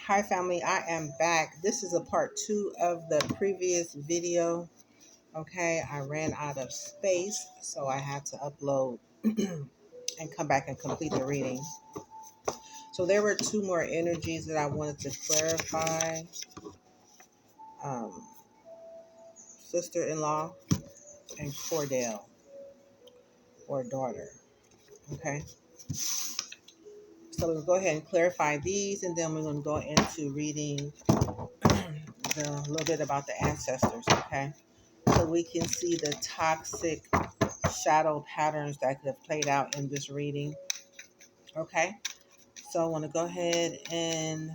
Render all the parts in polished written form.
Hi family, I am back. This is a part two of the previous video. Okay, I ran out of space, so I had to upload and come back and complete the reading. So there were two more energies that I wanted to clarify. Um, Sister-in-law and Cordell, or daughter. Okay, so we'll go ahead and clarify these, and then we're going to go into reading a little bit about the ancestors. Okay, so we can see the toxic shadow patterns that could have played out in this reading. Okay, so I want to go ahead and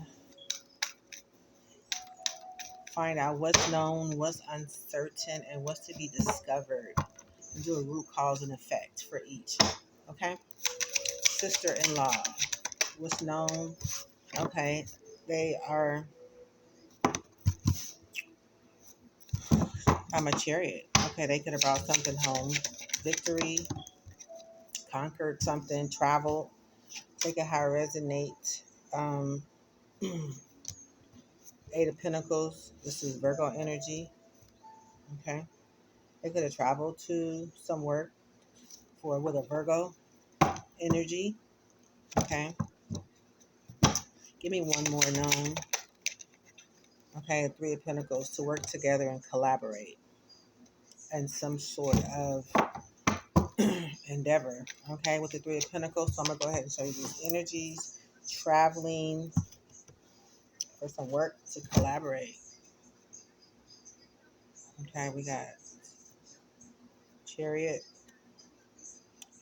find out what's known, what's uncertain, and what's to be discovered, and do a root cause and effect for each. Okay, sister-in-law, what's known? Okay, they are I'm a chariot. Okay, they could have brought something home, victory, conquered something, traveled. Take it how it resonates. Um, Eight of Pentacles. This is Virgo energy. Okay. They could have traveled to some work for with a Virgo energy. Okay. Give me one more known. Okay. Three of Pentacles to work together and collaborate in some sort of endeavor. Okay. With the Three of Pentacles. So I'm going to go ahead and show you these energies. Traveling for some work to collaborate. Okay. We got Chariot,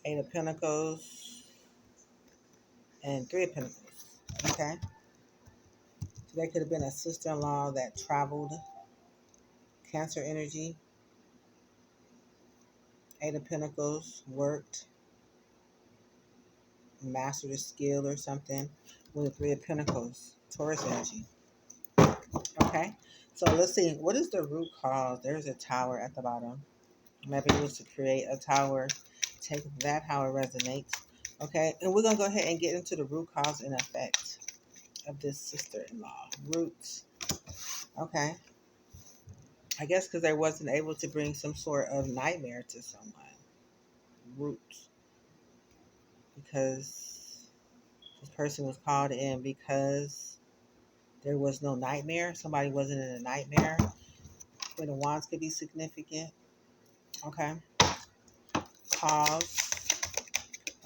Eight of Pentacles, and Three of Pentacles. Okay. So there could have been a sister-in-law that traveled, Cancer energy, Eight of Pentacles, worked, mastered a skill or something, with a Three of Pentacles, Taurus energy. Okay. So let's see. What is the root cause? There's a tower at the bottom. Maybe it was to create a tower. Take that how it resonates. Okay. And we're going to go ahead and get into the root cause and effect of this sister-in-law. Roots. Okay. I guess because they wasn't able to bring some sort of nightmare to someone. Roots. Because this person was called in because there was no nightmare. Somebody wasn't in a nightmare. Queen of Wands could be significant. Okay. Cause.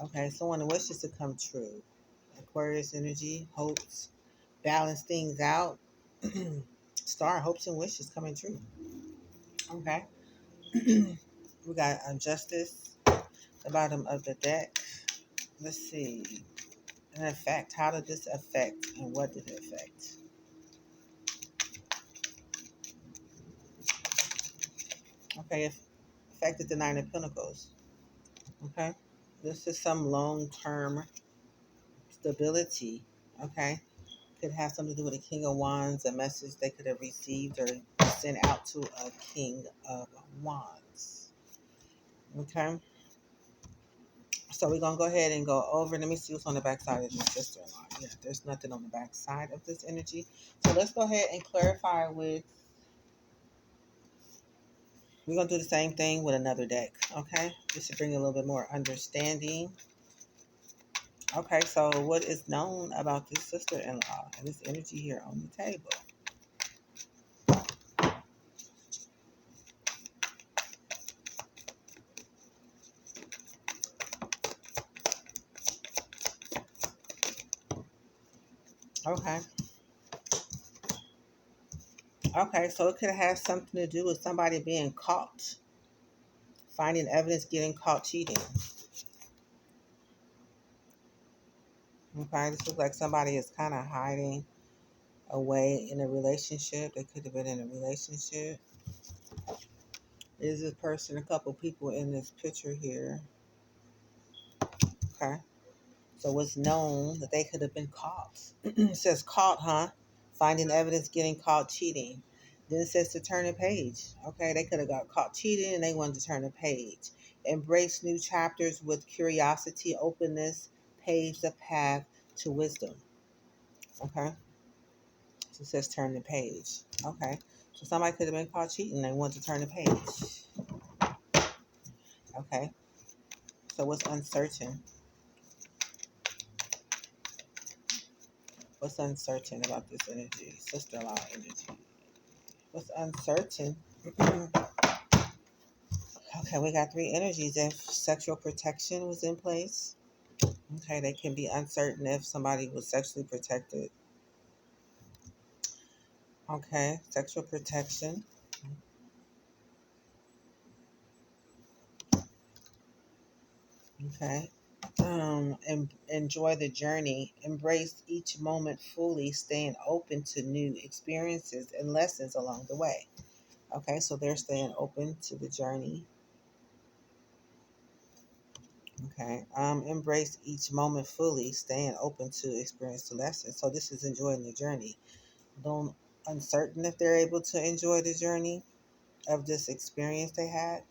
Okay. Someone wishes to come true. Aquarius energy. Hopes. Balance things out. Star hopes and wishes coming true. Okay. We got Justice. The bottom of the deck. Let's see. An effect. How did this affect and what did it affect? Okay, it affected the Nine of Pentacles. Okay, this is some long-term stability. Okay, could have something to do with the King of Wands, a message they could have received or sent out to a King of Wands. Okay, so we're gonna go ahead and go over. Let me see what's on the back side of your sister-in-law. Yeah, there's nothing on the back side of this energy. So let's go ahead and clarify with. We're going to do the same thing with another deck, okay? Just to bring a little bit more understanding. Okay, so what is known about this sister-in-law and this energy here on the table? Okay. Okay, so it could have something to do with somebody being caught, finding evidence, getting caught cheating. Okay, this looks like somebody is kind of hiding away in a relationship. They could have been in a relationship. Is this person, a couple people in this picture here? Okay. So it's known that they could have been caught. It says caught, huh? Finding evidence, getting caught cheating. Then it says to turn a page. Okay, they could have got caught cheating and they wanted to turn a page. Embrace new chapters with curiosity, openness, pave the path to wisdom. Okay. It says turn the page. Okay. So somebody could have been caught cheating. They want to turn the page. Okay. So what's uncertain? What's uncertain about this energy? Sister-in-law energy. What's uncertain? Okay, we got three energies. If sexual protection was in place, okay, they can be uncertain if somebody was sexually protected. Okay, sexual protection. Okay. Enjoy the journey. Embrace each moment fully, staying open to new experiences and lessons along the way. Okay, so they're staying open to the journey. Okay. Embrace each moment fully, staying open to experience the lessons. So this is enjoying the journey. Don't uncertain if they're able to enjoy the journey of this experience they had.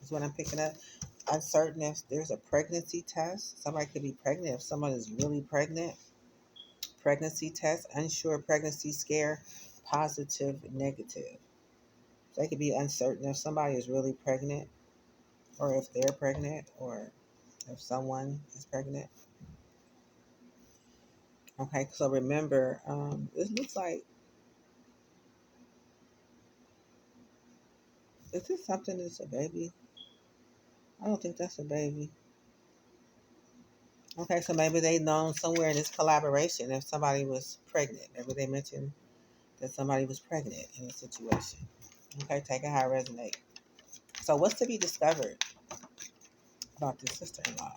Is what I'm picking up. Uncertain if there's a pregnancy test. Somebody could be pregnant if someone is really pregnant. Pregnancy test, unsure pregnancy scare, positive, negative. So they could be uncertain if somebody is really pregnant or if they're pregnant or if someone is pregnant. Okay, so remember, this looks like, is this something that's a baby? I don't think that's a baby. Okay, so maybe they known somewhere in this collaboration if somebody was pregnant. Maybe they mentioned that somebody was pregnant in a situation. Okay, take it how it resonates. So what's to be discovered about this sister-in-law?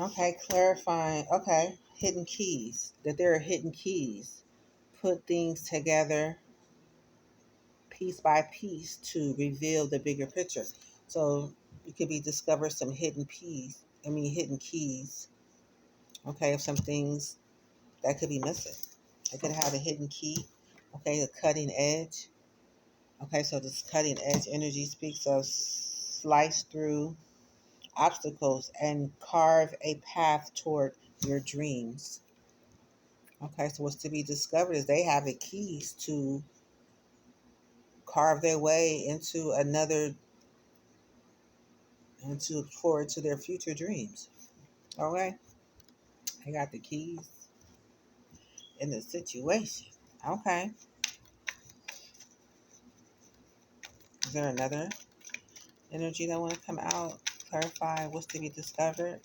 Okay, clarifying. Okay, hidden keys. That there are hidden keys. Put things together piece by piece to reveal the bigger picture. So it could be discover some hidden keys. Hidden keys. Okay, of some things that could be missing. It could have a hidden key. Okay, a cutting edge. Okay, so this cutting edge energy speaks of slice through obstacles and carve a path toward your dreams. Okay, so what's to be discovered is they have the keys to carve their way into another, into forward to their future dreams. Okay, they got the keys in the situation. Okay, is there another energy that want to come out? Clarify what's to be discovered.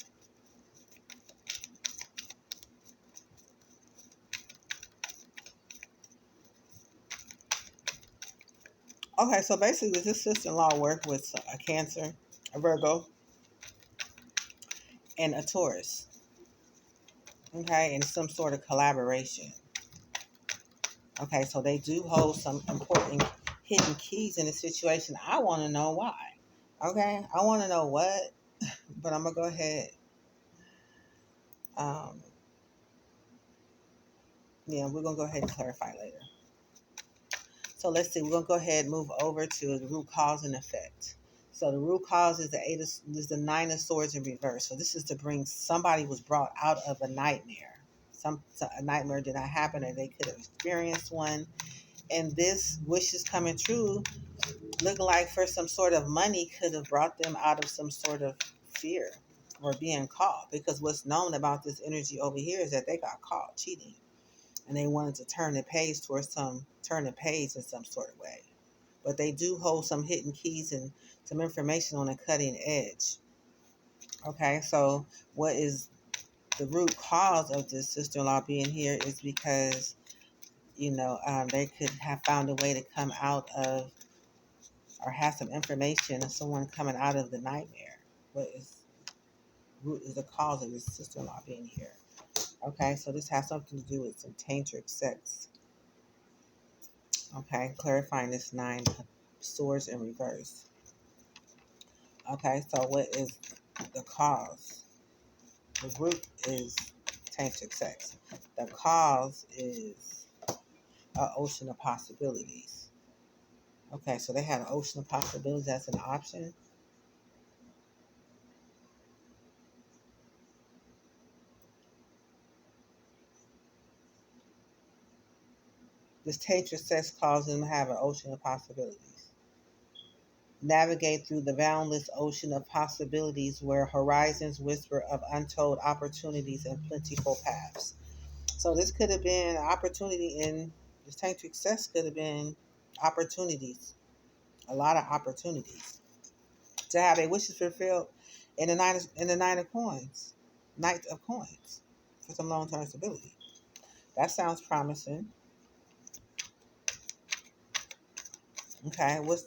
Okay, so basically, does this sister-in-law work with a Cancer, a Virgo, and a Taurus? Okay, in some sort of collaboration. Okay, so they do hold some important hidden keys in the situation. I want to know why. Okay, I want to know what, but I'm gonna go ahead. Um, yeah, we're gonna go ahead and clarify later. So let's see. We're gonna go ahead and move over to the root cause and effect. So the root cause is is the Nine of Swords in reverse. So this is to bring somebody was brought out of a nightmare. A nightmare did not happen, or they could have experienced one. And this wish is coming true, looking like for some sort of money could have brought them out of some sort of fear or being caught. Because what's known about this energy over here is that they got caught cheating, and they wanted to turn the page in some sort of way. But they do hold some hidden keys and some information on a cutting edge. Okay, so what is the root cause of this sister-in-law being here is because they could have found a way to come out of or have some information of someone coming out of the nightmare. What is the cause of this sister-in-law being here? Okay, so this has something to do with some tantric sex. Okay, clarifying this Nine Swords in reverse. Okay, so what is the cause? The root is tantric sex. The cause is an ocean of possibilities. Okay, so they had an ocean of possibilities as an option. This tantric sex causes them to have an ocean of possibilities. Navigate through the boundless ocean of possibilities where horizons whisper of untold opportunities and plentiful paths. So this could have been an opportunity in this tantric sex could have been opportunities, a lot of opportunities to have their wishes fulfilled in the Knight of Coins for some long term stability. That sounds promising. Okay, what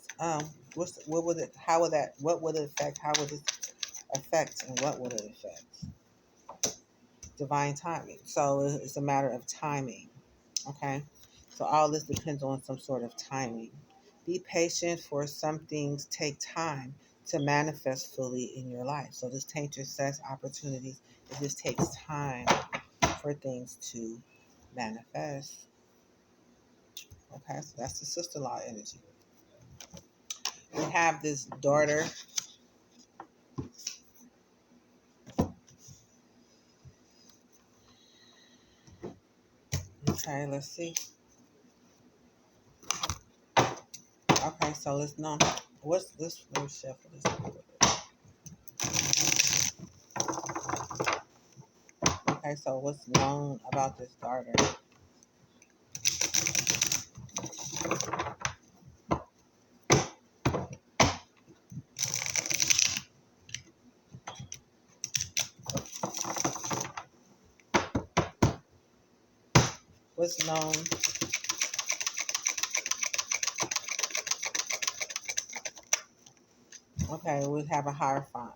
would it how would that what would it affect? How would it affect and what would it affect? Divine timing. So it's a matter of timing. Okay. So all this depends on some sort of timing. Be patient, for some things take time to manifest fully in your life. So this tantric says opportunities. It just takes time for things to manifest. Okay, so that's the sister-in-law energy. We have this daughter. Okay, let's see. Okay, so let's know what's this. Let me shuffle this a little bit. Okay, so what's known about this daughter? What's known? Okay, we have a Hierophant.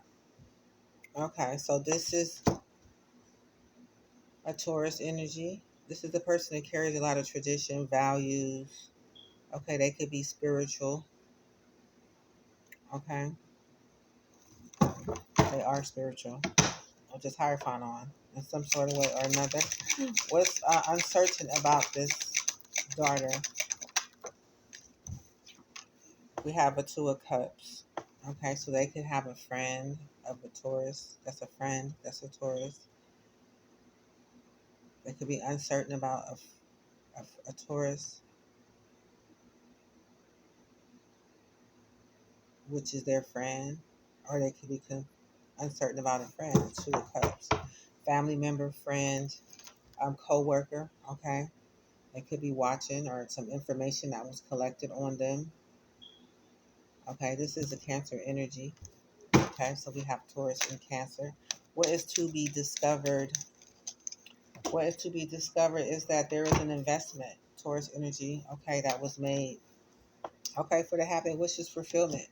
Okay, so this is a Taurus energy. This is the person that carries a lot of tradition, values. Okay, they could be spiritual. Okay, they are spiritual. Or just Hierophant on in some sort of way or another. What's uncertain about this daughter? We have a Two of Cups. Okay, so they could have a friend of a Taurus. That's a friend. That's a Taurus. They could be uncertain about a Taurus, which is their friend, or they could be uncertain about a friend. Two of Cups, family member, friend, co-worker. Okay, they could be watching or some information that was collected on them. Okay, this is a Cancer energy. Okay, so we have Taurus and Cancer. What is to be discovered? What is to be discovered is that there is an investment, Taurus energy. Okay, that was made. Okay, for the happy wishes fulfillment.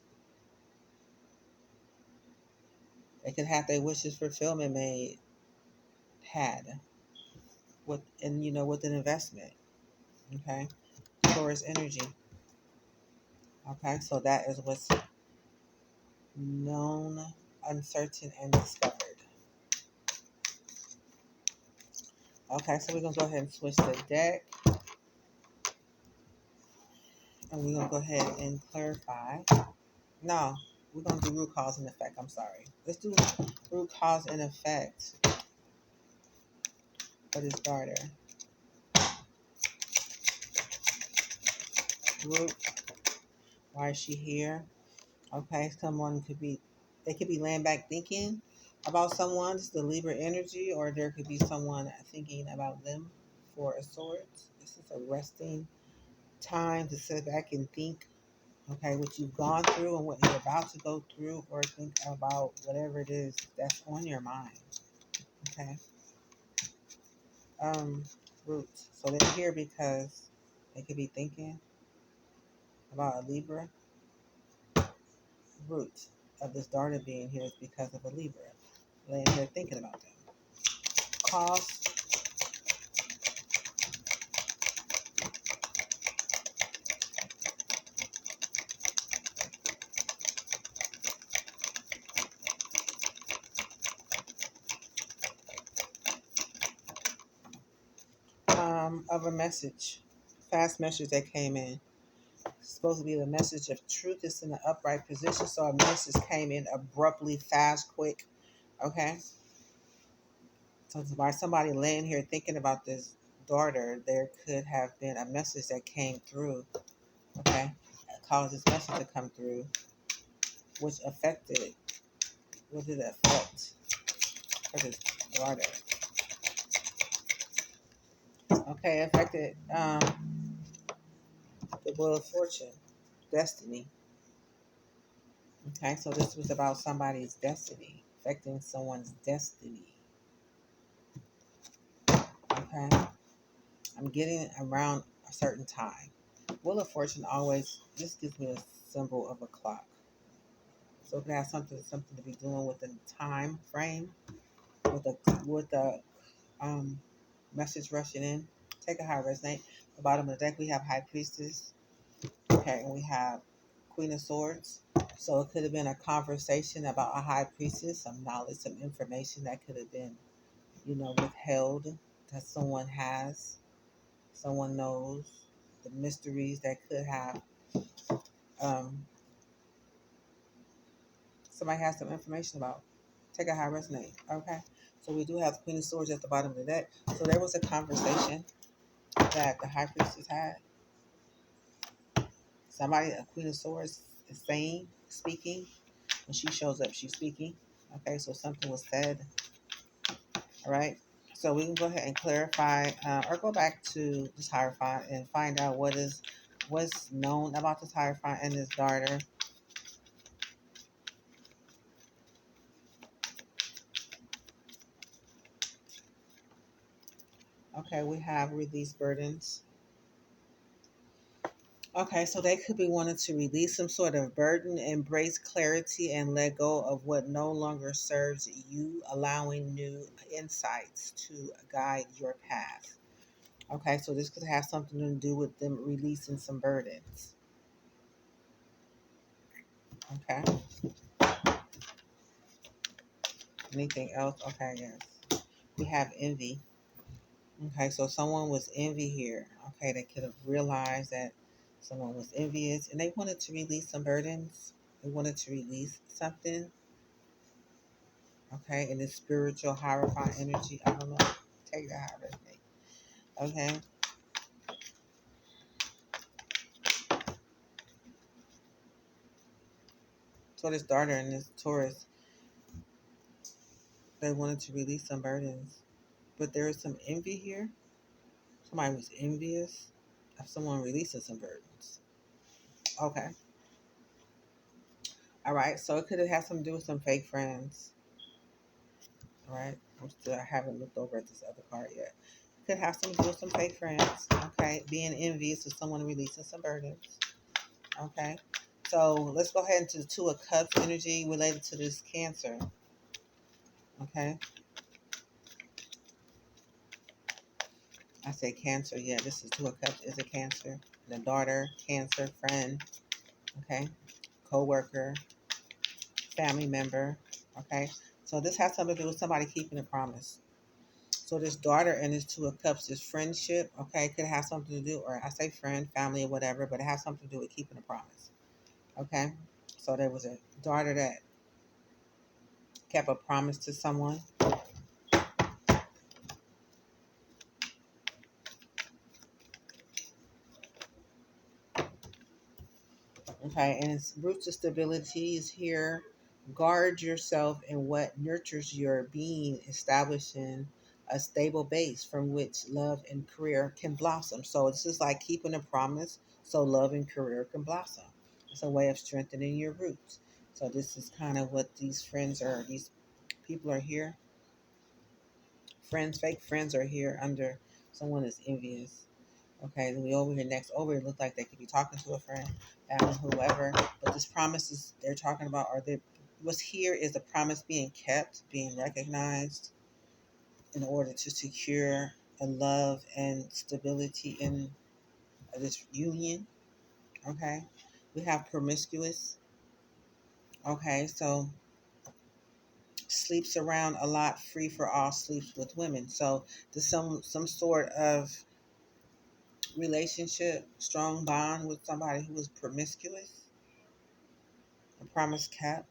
They could have their wishes fulfillment made had with with an investment. Okay, Taurus energy. Okay, so that is what's known, uncertain, and discovered. Okay, so we're gonna go ahead and switch the deck, and we're gonna go ahead and clarify. No, we're gonna do root cause and effect. I'm sorry. Let's do root cause and effect for this daughter. Root. Why is she here? Okay, someone could be, they could be laying back thinking about someone. This is the Libra energy, or there could be someone thinking about them for a swords. This is a resting time to sit back and think, okay, what you've gone through and what you're about to go through, or think about whatever it is that's on your mind. Okay. Um, Roots. So they're here because they could be thinking about a Libra. Root of this daughter being here is because of a Libra. Laying here thinking about them. Cause. Of a message, fast message that came in. It's supposed to be the message of truth. It's in the upright position, so a message came in abruptly, fast, quick. Okay, so it's by somebody laying here thinking about this daughter, there could have been a message that came through, okay, caused this message to come through, which affected, what did it affect for this daughter? Okay, affected the Wheel of Fortune, destiny. Okay, so this was about somebody's destiny, affecting someone's destiny. Okay, I'm getting around a certain time. Wheel of Fortune always, this gives me a symbol of a clock. So it could have something to be doing with the time frame, with the message rushing in. Take a high resonate. The bottom of the deck we have High Priestess. Okay, and we have Queen of Swords. So it could have been a conversation about a high priestess, some knowledge, some information that could have been, withheld, that someone has, someone knows, the mysteries that could have, um, somebody has some information about. Take a high resonate. Okay. So we do have the Queen of Swords at the bottom of the deck. So there was a conversation that the high priestess had. Somebody, a Queen of Swords, is saying, speaking. When she shows up, she's speaking. Okay, so something was said. All right. So we can go ahead and clarify, or go back to this Hierophant and find out what's known about this Hierophant and his daughter. Okay, we have release burdens. Okay, so they could be wanting to release some sort of burden, embrace clarity, and let go of what no longer serves you, allowing new insights to guide your path. Okay, so this could have something to do with them releasing some burdens. Okay, anything else? Okay, yes. We have envy. Okay, so someone was envy here. Okay, they could have realized that someone was envious and they wanted to release some burdens. They wanted to release something. Okay, in this spiritual hierophant energy. I don't know. Take that how resonate. Okay. So this daughter and this Taurus, they wanted to release some burdens. But there is some envy here. Somebody was envious of someone releasing some burdens. Okay. All right. So it could have had something to do with some fake friends. All right. I haven't looked over at this other card yet. Could have something to do with some fake friends. Okay. Being envious of someone releasing some burdens. Okay. So let's go ahead into the Two of Cups energy related to this Cancer. Okay. I say Cancer. Yeah, this is Two of Cups is a Cancer. The daughter, Cancer, friend. Okay. Co-worker, family member. Okay. So this has something to do with somebody keeping a promise. So this daughter and this Two of Cups is friendship. Okay. It could have something to do, or I say friend, family, or whatever, but it has something to do with keeping a promise. Okay. So there was a daughter that kept a promise to someone. Okay, and its roots of stability is here. Guard yourself in what nurtures your being, establishing a stable base from which love and career can blossom. So it's just like keeping a promise so love and career can blossom. It's a way of strengthening your roots. So this is kind of what these friends are, these people are here. Friends, fake friends are here under someone that's envious. Okay, then we over here next over. It looks like they could be talking to a friend, family, whoever. But this promise is they're talking about, or they what's here is the promise being kept, being recognized in order to secure a love and stability in this union. Okay, we have promiscuous. Okay, so sleeps around a lot, free for all, sleeps with women. So there's some sort of relationship, strong bond with somebody who is promiscuous, a promise cap,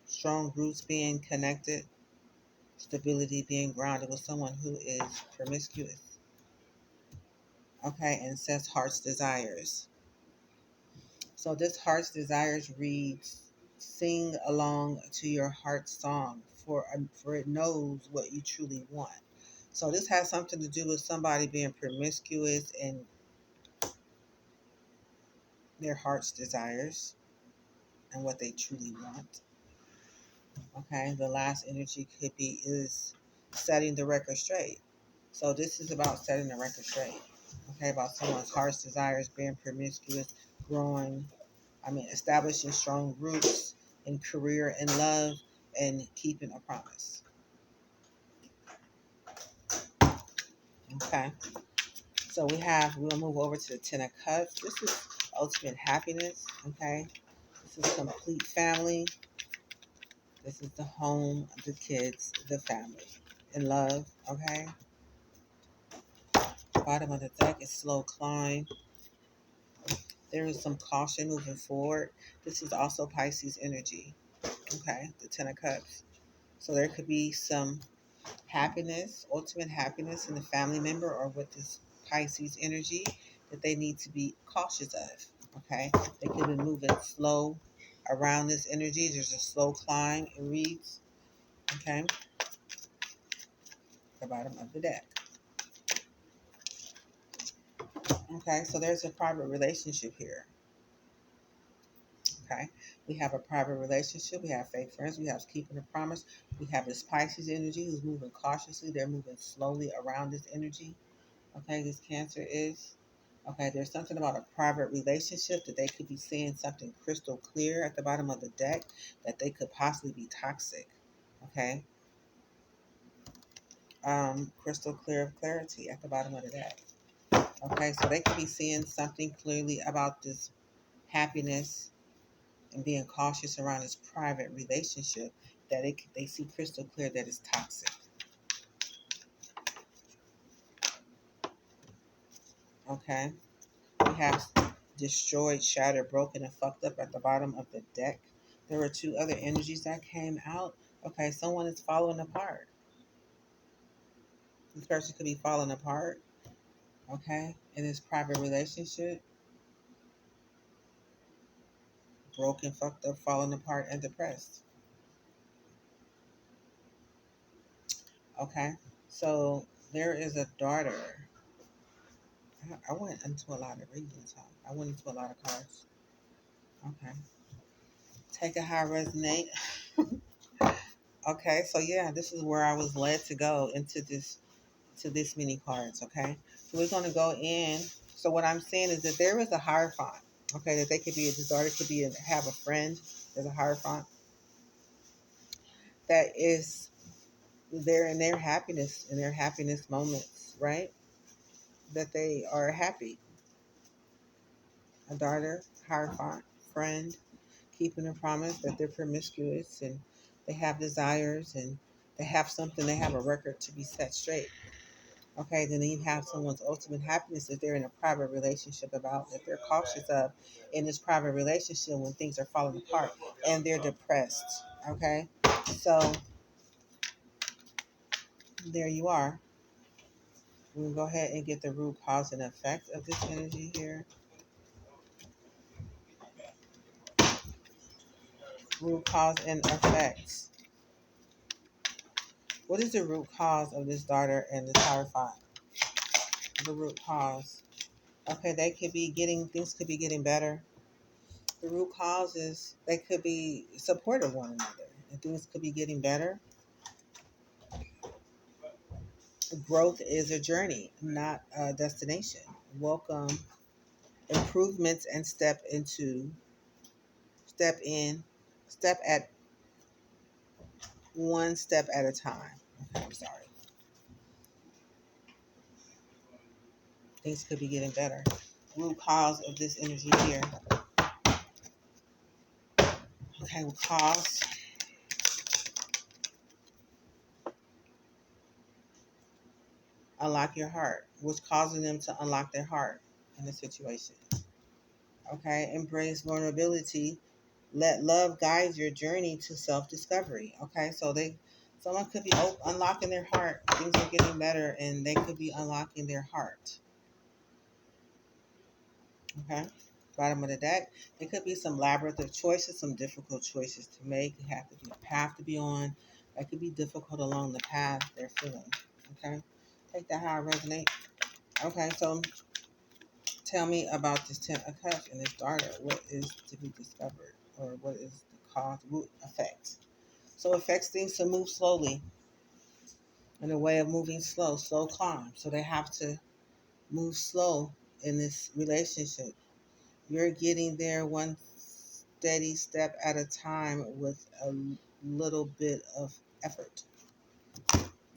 strong roots being connected, stability being grounded with someone who is promiscuous. Okay, and it says heart's desires. So this heart's desires reads, "Sing along to your heart's song, for it knows what you truly want." So this has something to do with somebody being promiscuous and their heart's desires and what they truly want. Okay, the last energy could be is setting the record straight. So this is about setting the record straight. Okay, about someone's heart's desires, being promiscuous, growing, establishing strong roots in career and love, and keeping a promise. Okay, so we'll move over to the Ten of Cups. This is ultimate happiness. Okay, this is complete family. This is the home, the kids, the family, and love. Okay, bottom of the deck is slow climb. There is some caution moving forward. This is also Pisces energy. Okay, the Ten of Cups. So there could be some happiness, ultimate happiness in the family member or with this Pisces energy that they need to be cautious of. Okay, they could be moving slow around this energy. There's a slow climb, it reads. Okay, the bottom of the deck. Okay, so there's a private relationship here. Okay, we have a private relationship. We have fake friends. We have keeping a promise. We have this Pisces energy who's moving cautiously. They're moving slowly around this energy. Okay, this Cancer is. Okay, there's something about a private relationship that they could be seeing something crystal clear at the bottom of the deck that they could possibly be toxic. Okay, crystal clear of clarity at the bottom of the deck. Okay, so they could be seeing something clearly about this happiness and being cautious around this private relationship that they see crystal clear that it's toxic. Okay, we have destroyed, shattered, broken, and fucked up at the bottom of the deck. There were two other energies that came out. Okay, someone is falling apart. This person could be falling apart. Okay, in this private relationship, broken, fucked up, falling apart, and depressed. Okay, so there is a daughter. I went into a lot of readings. Huh? I went into a lot of cards. Okay, take it how it resonate. Okay, so yeah, this is where I was led to go into this many cards. Okay, so we're gonna go in. So what I'm saying is that there is a hierophant. Okay, that they could be. This daughter could be have a friend. There's a hierophant that is there in their happiness moments, right? That they are happy. A daughter, hierophant, friend, keeping a promise that they're promiscuous and they have desires and they have something. They have a record to be set straight. Okay, then you have someone's ultimate happiness that they're in a private relationship about, that they're cautious of in this private relationship when things are falling apart and they're depressed. Okay, so there you are. We'll go ahead and get the root cause and effect of this energy here. Root cause and effects. What is the root cause of this daughter and this hierophant? The root cause. Okay, they could be getting things could be getting better. The root cause is they could be supportive of one another and things could be getting better. Growth is a journey, not a destination. Welcome improvements and step in, step at one step at a time. Okay, I'm sorry. Things could be getting better. Root cause of this energy here. Okay, cause. Unlock your heart. What's causing them to unlock their heart in the situation? Okay, embrace vulnerability. Let love guide your journey to self-discovery. Okay, so someone could be unlocking their heart. Things are getting better, and they could be unlocking their heart. Okay. Bottom of the deck. There could be some labyrinth of choices, some difficult choices to make. You have to be a path to be on. That could be difficult along the path they're feeling. Okay. Take that how it resonates. Okay, so tell me about this Ten of Cups and this Daughter. What is to be discovered, or what is the cause, root effect? So it affects things to move slowly, in a way of moving slow climb. So they have to move slow in this relationship. You're getting there one steady step at a time with a little bit of effort.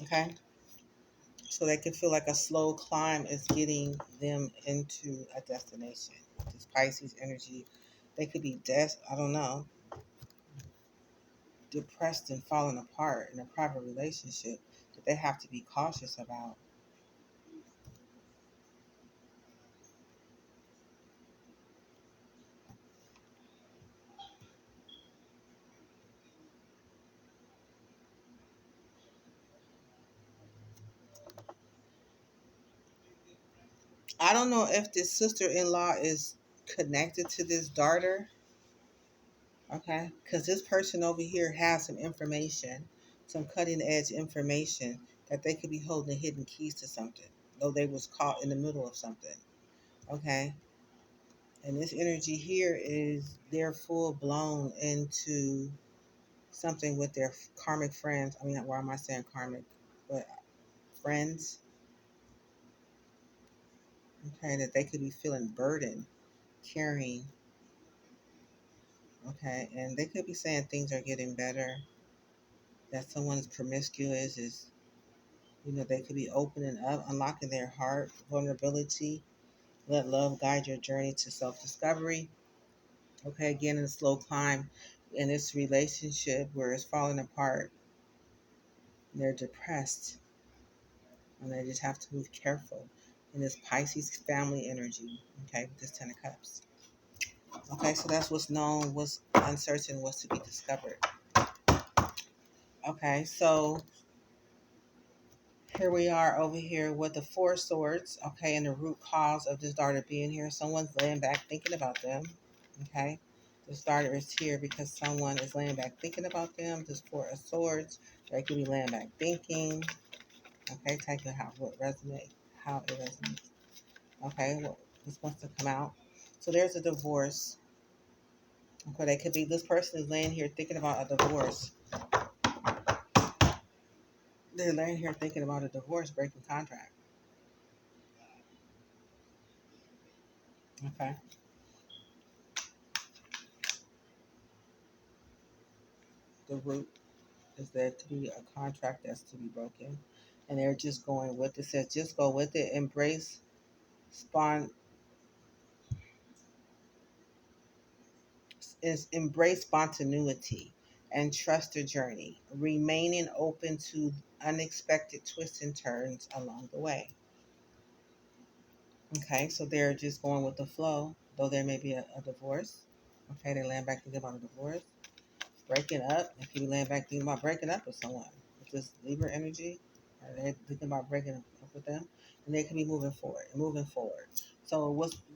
Okay? So they can feel like a slow climb is getting them into a destination. This Pisces energy, they could be I don't know, depressed and falling apart in a private relationship that they have to be cautious about. I don't know if this sister-in-law is connected to this daughter. Okay, because this person over here has some information, some cutting edge information that they could be holding hidden keys to something, though they was caught in the middle of something. Okay, and this energy here is they're full blown into something with their karmic friends. I mean, why am I saying karmic? But friends. Okay, that they could be feeling burdened, carrying. Okay, and they could be saying things are getting better. That someone is promiscuous is, they could be opening up, unlocking their heart, vulnerability. Let love guide your journey to self discovery. Okay, again, in a slow climb in this relationship where it's falling apart, they're depressed and they just have to move careful in this Pisces family energy. Okay, with this Ten of Cups. Okay, so that's what's known, what's uncertain, what's to be discovered. Okay, so here we are over here with the Four Swords, okay, and the root cause of this daughter being here. Someone's laying back thinking about them, okay? This daughter is here because someone is laying back thinking about them. This Four of Swords, they could be laying back thinking, okay? Taking what resonates, how it resonates, okay? What this wants to come out. So there's a divorce, okay? They could be, this person is laying here thinking about a divorce. They're laying here thinking about a divorce, breaking contract, okay? The root is there to be a contract that's to be broken, and they're just going with it. Says just go with it. Spon embrace spontaneity and trust the journey, remaining open to unexpected twists and turns along the way. Okay, so they're just going with the flow, though there may be a divorce. Okay, they land back thinking about a divorce, breaking up. If you land back thinking about breaking up with someone with this Libra energy, or they're thinking about breaking up with them, and they can be moving forward and moving forward. So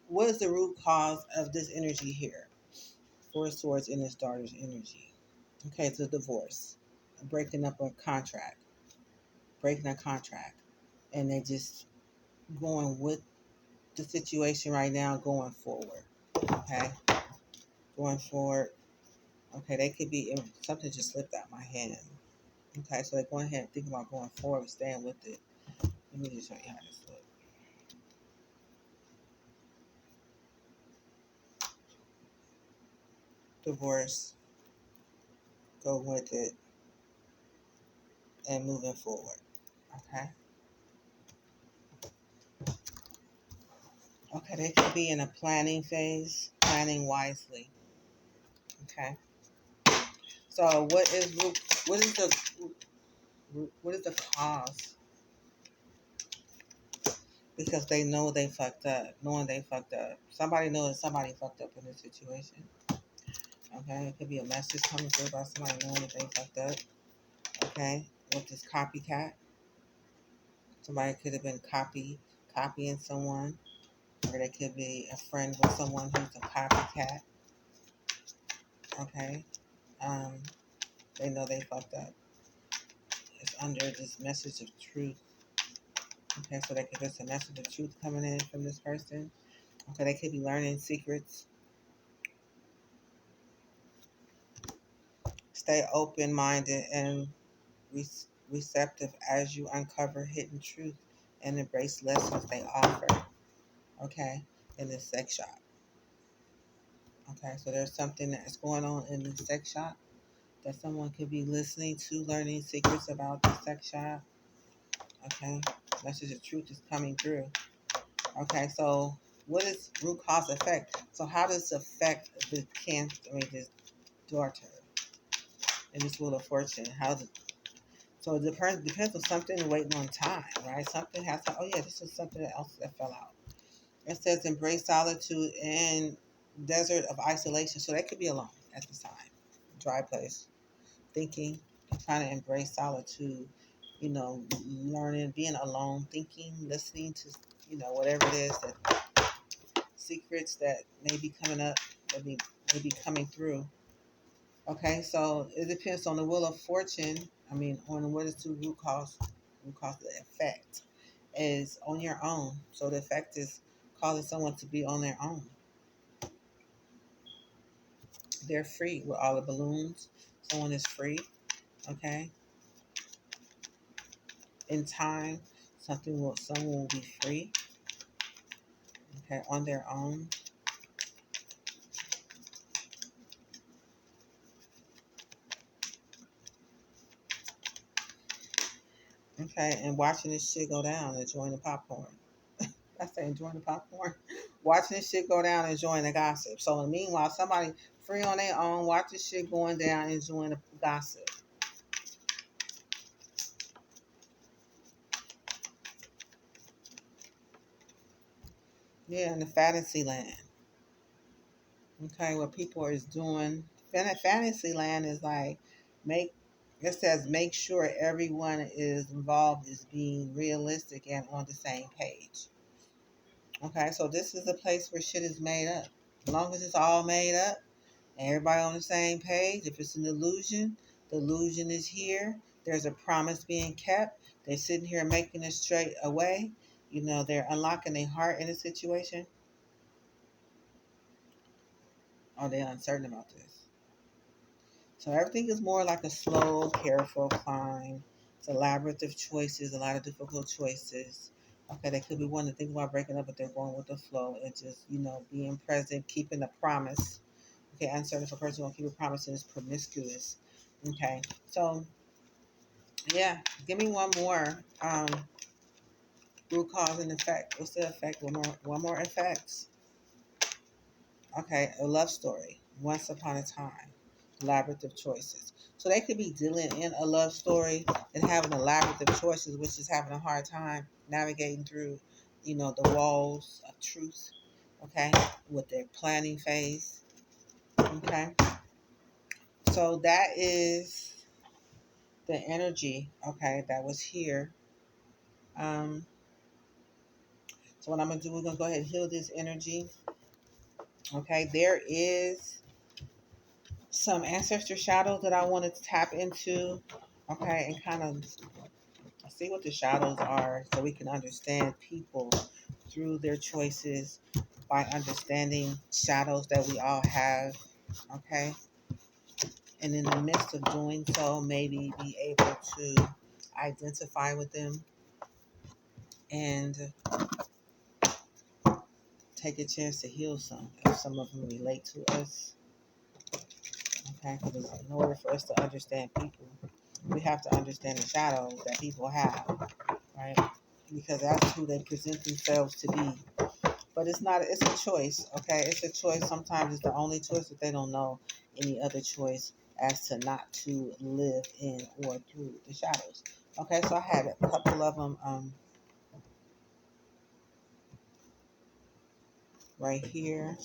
what is the root cause of this energy here? Four Swords in this daughter's energy. Okay, it's a divorce, breaking up a contract, breaking a contract, and they just going with the situation right now, going forward. Okay, going forward. Okay, they could be something just slipped out my hand. Okay, so they're going ahead and thinking about going forward, staying with it. Let me just show you how this looks. Divorce, go with it, and moving forward. Okay. Okay, they could be in a planning phase, planning wisely. Okay. So what is the what is the cause? Because they know they fucked up, knowing they fucked up. Somebody knows somebody fucked up in this situation. Okay, it could be a message coming through by somebody knowing that they fucked up. Okay, with this copycat, somebody could have been copying someone. or they could be a friend with someone who's a copycat. Okay, um, they know they fucked up. It's under this message of truth. Okay, so they could just a message of truth coming in from this person. Okay, they could be learning secrets. Stay open minded and receptive as you uncover hidden truth and embrace lessons they offer. Okay, in this sex shop. Okay, so there's something that's going on in the sex shop that someone could be listening to, learning secrets about the sex shop. Okay, message of truth is coming through. Okay, so what is root cause effect? So how does it affect the this daughter in this Wheel of Fortune? So it depends on something waiting on time, right? Something has to. Oh yeah, this is something else that fell out. It says embrace solitude and desert of isolation. So they could be alone at this time, dry place, thinking, trying to embrace solitude. Learning, being alone, thinking, listening to, whatever it is that secrets that may be coming up, may be coming through. Okay, so it depends on the Wheel of Fortune. I mean, on what is the root cause the effect is on your own. So the effect is causing someone to be on their own. They're free with all the balloons. Someone is free. Okay, in time, someone will be free. Okay, on their own. Okay, and watching this shit go down, enjoying the popcorn. I say enjoying the popcorn. Watching this shit go down, enjoying the gossip. So meanwhile, somebody free on their own, watch this shit going down, enjoying the gossip. Yeah, in the fantasy land. Okay, what people is doing. Fantasy land is like make it says make sure everyone is involved is being realistic and on the same page. Okay, so this is a place where shit is made up. As long as it's all made up, everybody on the same page. If it's an illusion, the illusion is here. There's a promise being kept. They're sitting here making it straight away. They're unlocking their heart in a situation. Are they uncertain about this? So everything is more like a slow, careful climb. It's a labyrinth of choices, a lot of difficult choices. Okay, they could be wanting to think about breaking up, but they're going with the flow and just, being present, keeping the promise. Okay, uncertain if a person will keep a promise and is promiscuous. Okay, so yeah, give me one more root cause and effect. What's the effect? One more effects. Okay, a love story. Once upon a time, labyrinth of choices. So they could be dealing in a love story and having a labyrinth of choices, which is having a hard time navigating through, the walls of truth. Okay, with their planning phase. Okay, so that is the energy. Okay, that was here. Um, so what I'm gonna do, we're gonna go ahead and heal this energy. Okay, there is some ancestor shadows that I wanted to tap into. Okay, and kind of see what the shadows are so we can understand people through their choices by understanding shadows that we all have. Okay, and in the midst of doing so, maybe be able to identify with them and take a chance to heal some if some of them relate to us. Okay, because in order for us to understand people, we have to understand the shadows that people have, right? Because that's who they present themselves to be. But it's not, it's a choice, okay? It's a choice. Sometimes it's the only choice that they don't know any other choice as to not to live in or through the shadows. Okay, so I had a couple of them right here.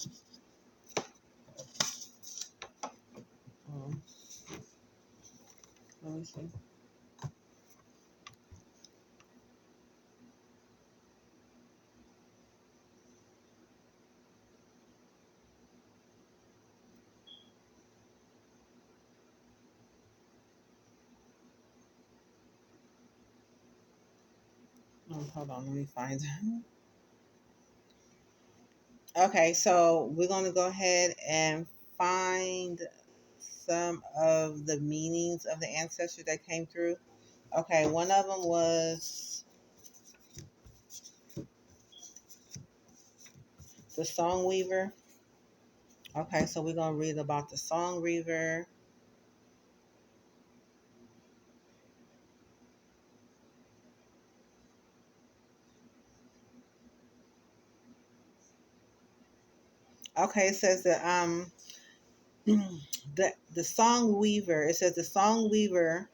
Um, let me see. Hold on, let me find. Okay, so we're going to go ahead and find some of the meanings of the ancestors that came through. Okay, one of them was the song weaver. Okay, so we're going to read about the song weaver. Okay, it says that the song weaver. It says the song weaver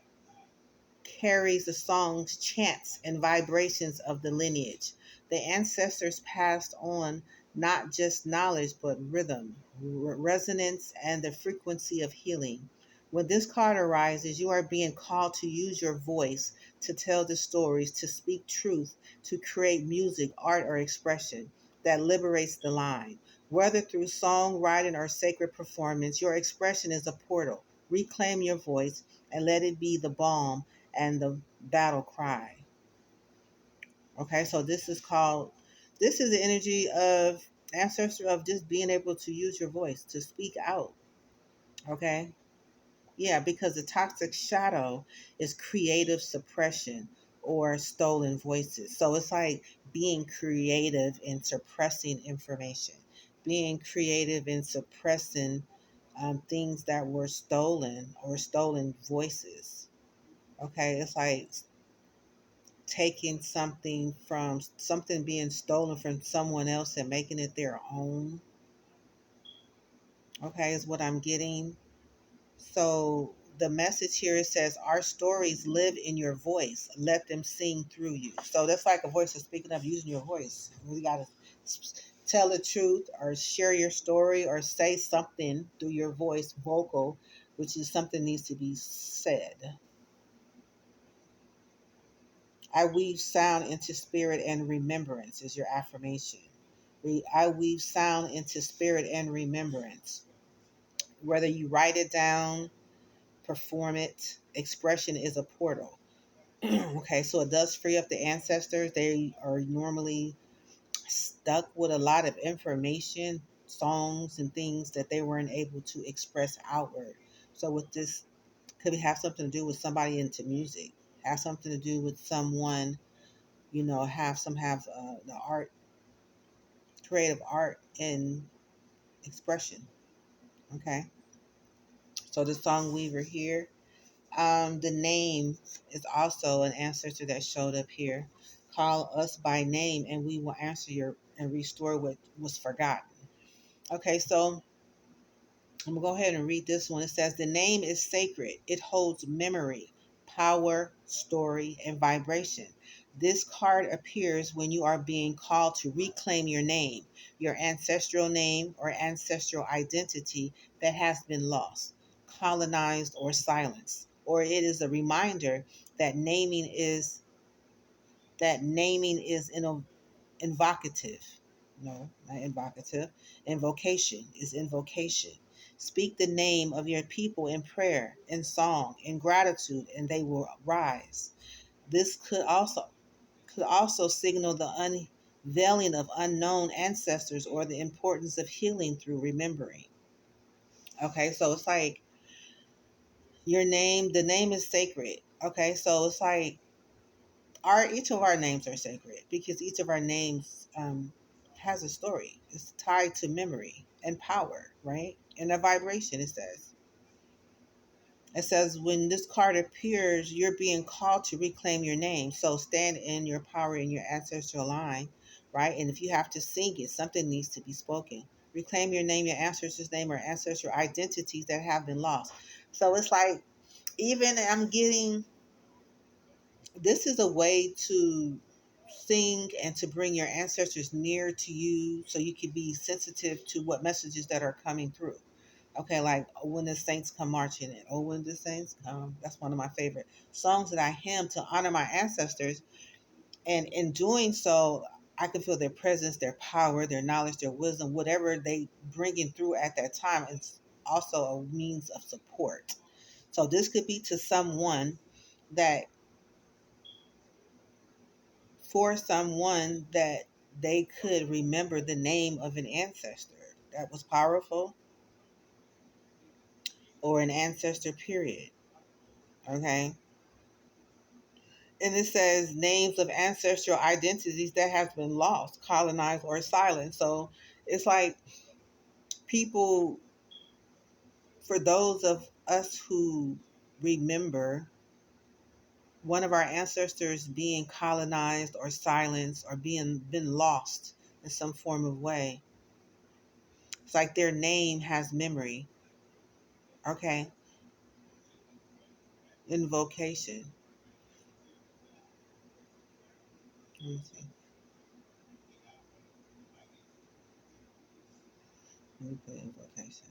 carries the song's chants and vibrations of the lineage. The ancestors passed on not just knowledge but rhythm, resonance, and the frequency of healing. When this card arises, you are being called to use your voice to tell the stories, to speak truth, to create music, art, or expression that liberates the line. Whether through song, writing, or sacred performance, your expression is a portal. Reclaim your voice and let it be the balm and the battle cry. Okay, so this is the energy of ancestor of just being able to use your voice to speak out. Okay, yeah, because the toxic shadow is creative suppression or stolen voices. So it's like being creative in suppressing information, being creative in suppressing things that were stolen or stolen voices. Okay, it's like taking something being stolen from someone else and making it their own. Okay, is what I'm getting. So the message here says, our stories live in your voice. Let them sing through you. So that's like a voice of speaking of using your voice. You got to tell the truth or share your story or say something through your voice, vocal, which is something needs to be said. I weave sound into spirit and remembrance is your affirmation. I weave sound into spirit and remembrance. Whether you write it down, perform it, expression is a portal. Okay, so it does free up the ancestors. They are normally stuck with a lot of information, songs, and things that they weren't able to express outward. So with this, could have something to do with somebody into music, have something to do with someone, have the art, creative art and expression. Okay, so the song weaver here. The name is also an ancestor that showed up here. Call us by name and we will answer your and restore what was forgotten. Okay, so I'm gonna go ahead and read this one. It says, the name is sacred. It holds memory, power, story, and vibration. This card appears when you are being called to reclaim your name, your ancestral name or ancestral identity that has been lost, colonized, or silenced. Or it is a reminder that naming is invocative. No, not invocative. Invocation is invocation. Speak the name of your people in prayer, in song, in gratitude, and they will rise. This could also signal the unveiling of unknown ancestors or the importance of healing through remembering. Okay, so it's like the name is sacred. Okay, so it's like our each of our names are sacred because each of our names has a story. It's tied to memory and power, right? And a vibration. It says when this card appears, you're being called to reclaim your name. So stand in your power in your ancestral line, right? And if you have to sing it, something needs to be spoken. Reclaim your name, your ancestors' name, or ancestral identities that have been lost. So it's like even I'm getting this is a way to sing and to bring your ancestors near to you so you can be sensitive to what messages that are coming through. Okay, like "Oh, when the saints come marching in. Oh, when the saints come. That's one of my favorite songs that I hymn to honor my ancestors. And in doing so, I can feel their presence, their power, their knowledge, their wisdom, whatever they bringing through at that time. It's also a means of support. So this could be to someone that for someone that they could remember the name of an ancestor that was powerful, or an ancestor, period. Okay. And it says names of ancestral identities that have been lost, colonized, or silenced. So it's like people, for those of us who remember one of our ancestors being colonized or silenced or being been lost in some form of way, it's like their name has memory. Okay. Invocation. Let me see. Let me put invocation.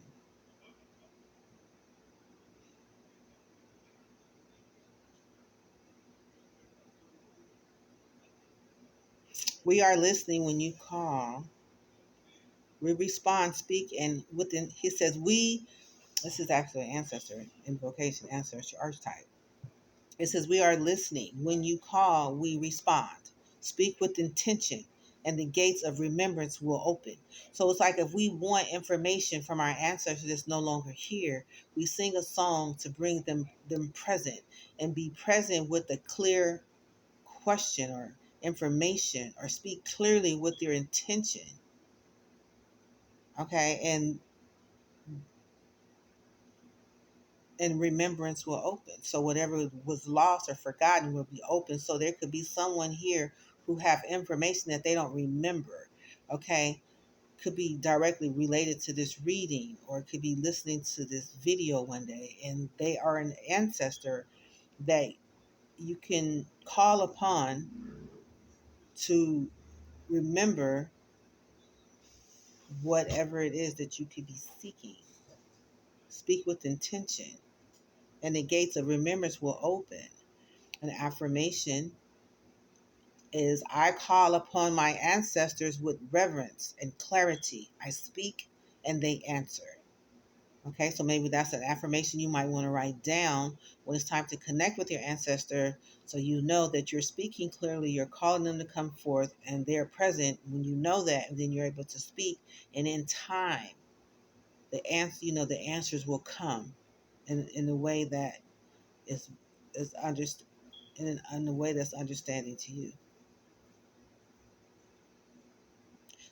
We are listening when you call. We respond, speak, and within, he says, we, this is actually an ancestor, invocation, ancestor archetype. It says, we are listening. When you call, we respond. Speak with intention, and the gates of remembrance will open. So it's like if we want information from our ancestors that's no longer here, we sing a song to bring them present, and be present with a clear question or information, or speak clearly with your intention. Okay. And remembrance will open. So whatever was lost or forgotten will be open. So there could be someone here who have information that they don't remember. Okay. Could be directly related to this reading, or could be listening to this video one day, and they are an ancestor that you can call upon to remember whatever it is that you could be seeking. Speak with intention, and the gates of remembrance will open. An affirmation is, I call upon my ancestors with reverence and clarity. I speak and they answer. Okay, so maybe that's an affirmation you might want to write down when it's time to connect with your ancestor, so you know that you're speaking clearly, you're calling them to come forth, and they're present. When you know that, then you're able to speak, and in time, the answers will come in a way that is understood, in a way that's understanding to you.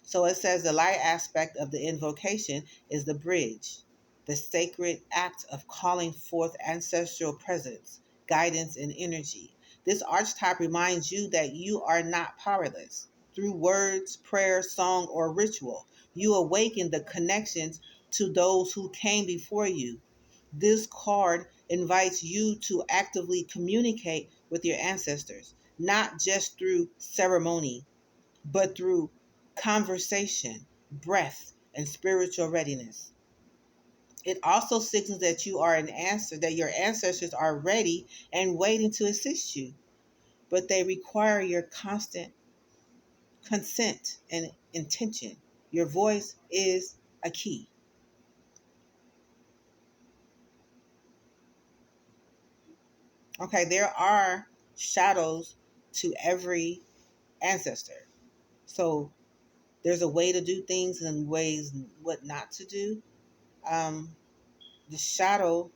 So it says the light aspect of the invocation is the bridge, the sacred act of calling forth ancestral presence, guidance, and energy. This archetype reminds you that you are not powerless. Through words, prayer, song, or ritual, you awaken the connections to those who came before you. This card invites you to actively communicate with your ancestors, not just through ceremony, but through conversation, breath, and spiritual readiness. It also signals that you are an answer, that your ancestors are ready and waiting to assist you, but they require your constant consent and intention. Your voice is a key. Okay, there are shadows to every ancestor. So there's a way to do things and ways what not to do. Um, the shadow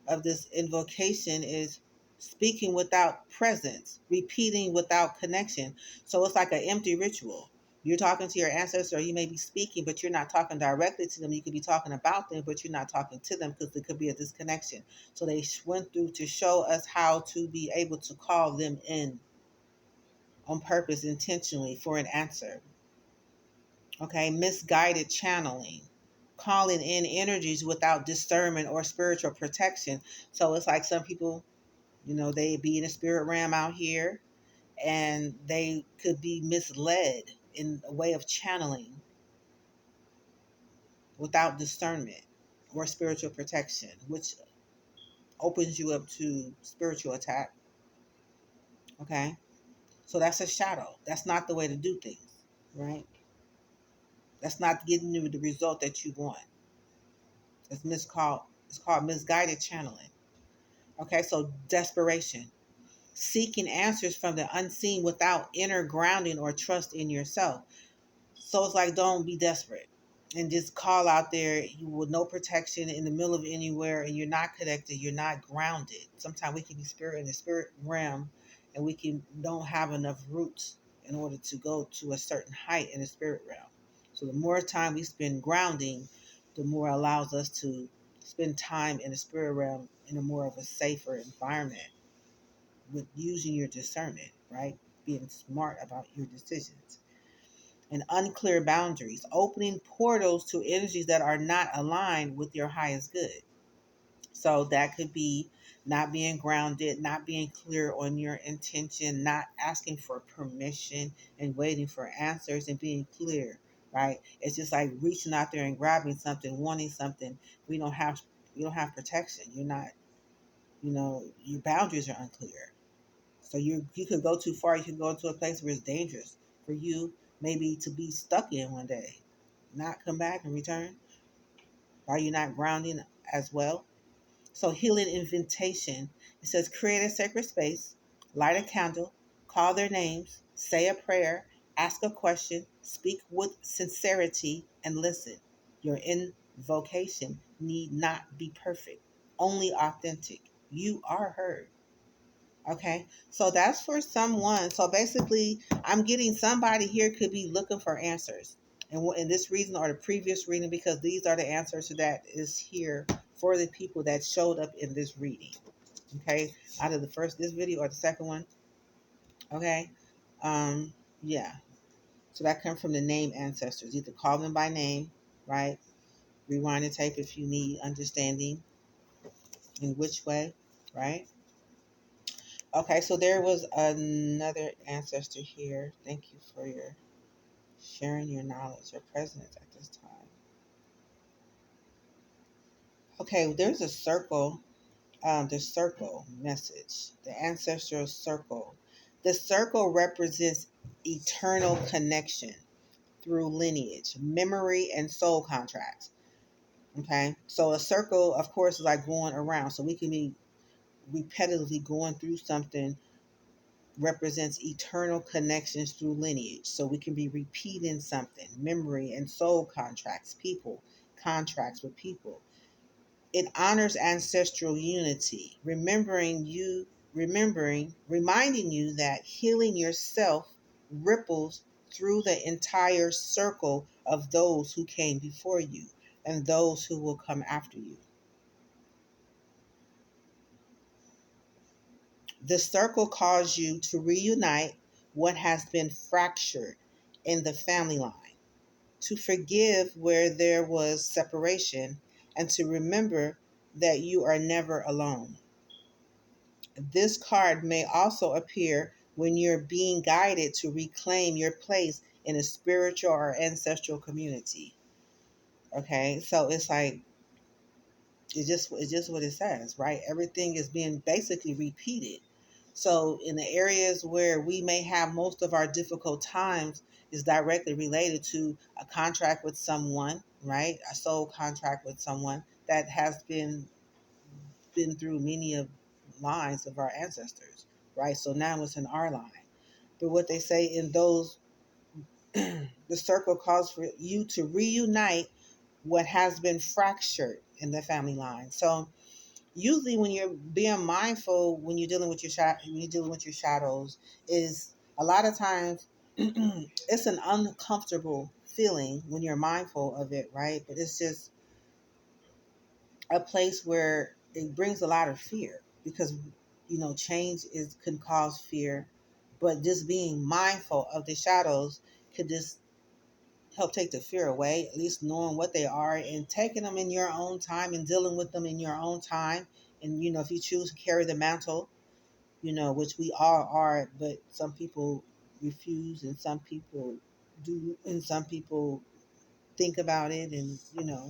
of this invocation is speaking without presence, repeating without connection. So it's like an empty ritual. You're talking to your ancestor, or you may be speaking, but you're not talking directly to them. You could be talking about them, but you're not talking to them, because there could be a disconnection. So they went through to show us how to be able to call them in on purpose, intentionally, for an answer. Okay, misguided channeling, calling in energies without discernment or spiritual protection. So it's like some people, they be in a spirit realm out here, and they could be misled in a way of channeling without discernment or spiritual protection, which opens you up to spiritual attack. Okay, so that's a shadow. That's not the way to do things, right? That's not getting you the result that you want. It's called misguided channeling. Okay, so desperation. seeking answers from the unseen without inner grounding or trust in yourself. So it's like, don't be desperate and just call out there with no protection in the middle of anywhere, and you're not connected, you're not grounded. Sometimes we can be spirit in the spirit realm, and we can don't have enough roots in order to go to a certain height in the spirit realm. So the more time we spend grounding, the more it allows us to spend time in the spirit realm in a more of a safer environment with using your discernment, right? Being smart about your decisions. And unclear boundaries, opening portals to energies that are not aligned with your highest good. So that could be not being grounded, not being clear on your intention, not asking for permission and waiting for answers and being clear, right? It's just like reaching out there and grabbing something, wanting something. We don't have you don't have protection. You're not, your boundaries are unclear. So you could go too far. You could go to a place where it's dangerous for you, maybe to be stuck in one day, not come back and return. Are you not grounding as well? So healing invitation. It says create a sacred space, light a candle, call their names, say a prayer, ask a question, speak with sincerity, and listen. Your invocation need not be perfect, only authentic. You are heard. Okay, so that's for someone. So basically, I'm getting somebody here could be looking for answers, and in this reading or the previous reading, because these are the answers that is here for the people that showed up in this reading. Okay, either the first this video or the second one. Okay, yeah. So that comes from the name ancestors. Either call them by name, right? Rewind the tape if you need understanding in which way, right? Okay, so there was another ancestor here. Thank you for your sharing your knowledge, your presence at this time. Okay, there's a circle, the circle message, the ancestral circle. The circle represents eternal connection through lineage, memory, and soul contracts. Okay, so a circle, of course, is like going around. So we can be repetitively going through something represents eternal connections through lineage. So we can be repeating something, memory and soul contracts, people, contracts with people. It honors ancestral unity, reminding you that healing yourself ripples through the entire circle of those who came before you and those who will come after you. The circle calls you to reunite what has been fractured in the family line, to forgive where there was separation, and to remember that you are never alone. This card may also appear when you're being guided to reclaim your place in a spiritual or ancestral community. Okay, so it's like it's just what it says, right? Everything is being basically repeated. So in the areas where we may have most of our difficult times is directly related to a contract with someone, right? A soul contract with someone that has been through many of lines of our ancestors, right? So now it's in our line. But what they say in those, the circle calls for you to reunite what has been fractured in the family line. So usually when you're being mindful when you're dealing with your shadows is a lot of times it's an uncomfortable feeling when you're mindful of it, right? But it's just a place where it brings a lot of fear because change is can cause fear, but just being mindful of the shadows could just help take the fear away, at least knowing what they are and taking them in your own time and dealing with them in your own time. And if you choose to carry the mantle, which we all are, but some people refuse and some people do and some people think about it, and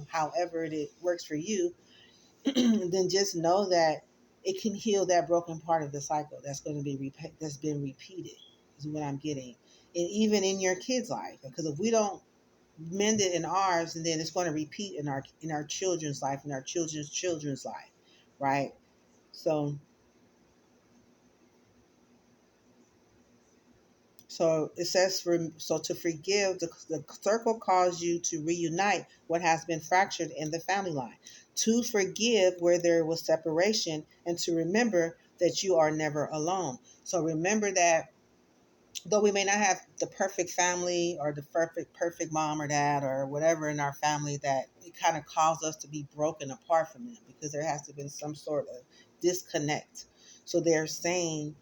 however it works for you, then just know that it can heal that broken part of the cycle that's going to be that's been repeated is what I'm getting. And even in your kids' life, because if we don't mend it in ours, and then it's going to repeat in our children's life, in our children's children's life, right? So So it says so to forgive, the circle calls you to reunite what has been fractured in the family line, to forgive where there was separation, and to remember that you are never alone. So remember that though we may not have the perfect family or the perfect mom or dad or whatever in our family, that it kind of caused us to be broken apart from them because there has to be some sort of disconnect. So they're saying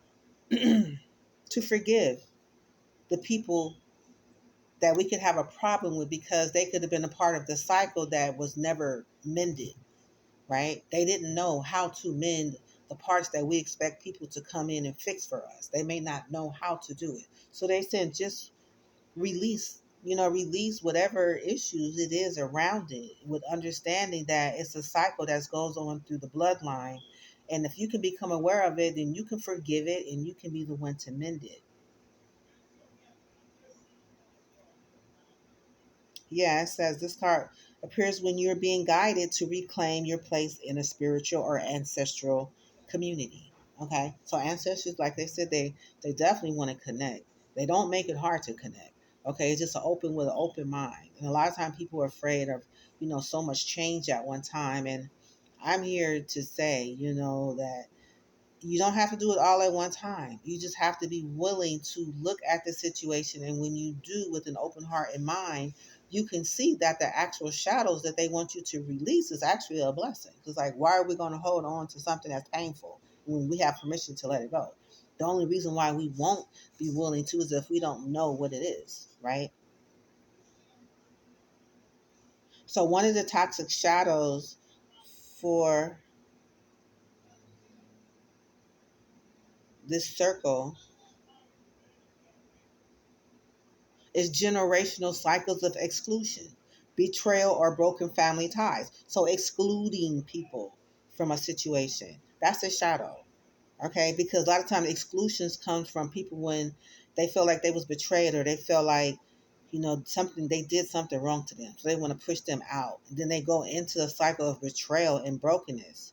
to forgive the people that we could have a problem with because they could have been a part of the cycle that was never mended, right? They didn't know how to mend the parts that we expect people to come in and fix for us. They may not know how to do it. So they said just release, release whatever issues it is around it with understanding that it's a cycle that goes on through the bloodline. And if you can become aware of it, then you can forgive it and you can be the one to mend it. Yeah, it says this card appears when you're being guided to reclaim your place in a spiritual or ancestral community. Okay, so ancestors, like they said, they definitely want to connect. They don't make it hard to connect. Okay, it's just an open with an open mind. And a lot of times people are afraid of so much change at one time. And I'm here to say that you don't have to do it all at one time. You just have to be willing to look at the situation. And when you do with an open heart and mind, you can see that the actual shadows that they want you to release is actually a blessing. Because, like, why are we going to hold on to something that's painful when we have permission to let it go? The only reason why we won't be willing to is if we don't know what it is, right? So, one of the toxic shadows for this circle is generational cycles of exclusion, betrayal, or broken family ties. So excluding people from a situation. That's a shadow. Okay, because a lot of times exclusions comes from people when they feel like they was betrayed or they feel like something they did something wrong to them, so they want to push them out. And then they go into a cycle of betrayal and brokenness,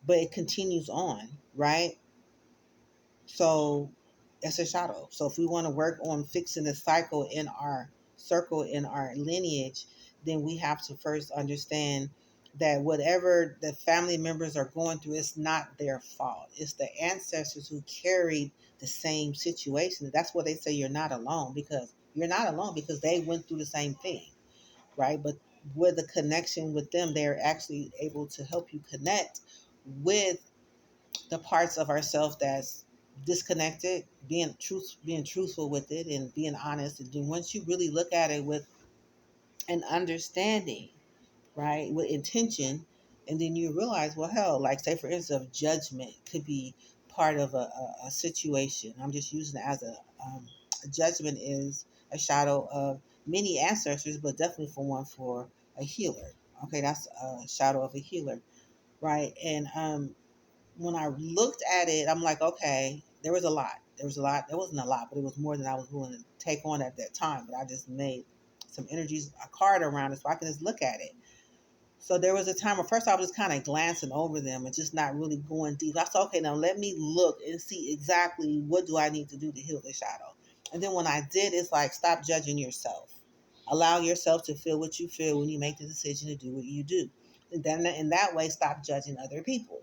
but it continues on, right? So that's a shadow. So if we want to work on fixing the cycle in our circle, in our lineage, then we have to first understand that whatever the family members are going through, it's not their fault. It's the ancestors who carried the same situation. That's why they say you're not alone, because you're not alone because they went through the same thing, right? But with the connection with them, they're actually able to help you connect with the parts of ourselves that's disconnected, being truthful with it and being honest. And then once you really look at it with an understanding, right, with intention, and then you realize, well, hell, like say for instance, judgment could be part of a situation. I'm just using it as a judgment is a shadow of many ancestors, but definitely for one for a healer. Okay, that's a shadow of a healer, right? And when I looked at it, I'm like, okay, there was a lot. There was a lot. There wasn't a lot, but it was more than I was willing to take on at that time. But I just made some energies, a card around it so I can just look at it. So there was a time where first I was just kind of glancing over them and just not really going deep. I said, okay, now let me look and see exactly what do I need to do to heal the shadow. And then when I did, it's like, stop judging yourself. Allow yourself to feel what you feel when you make the decision to do what you do. And then in that way, stop judging other people.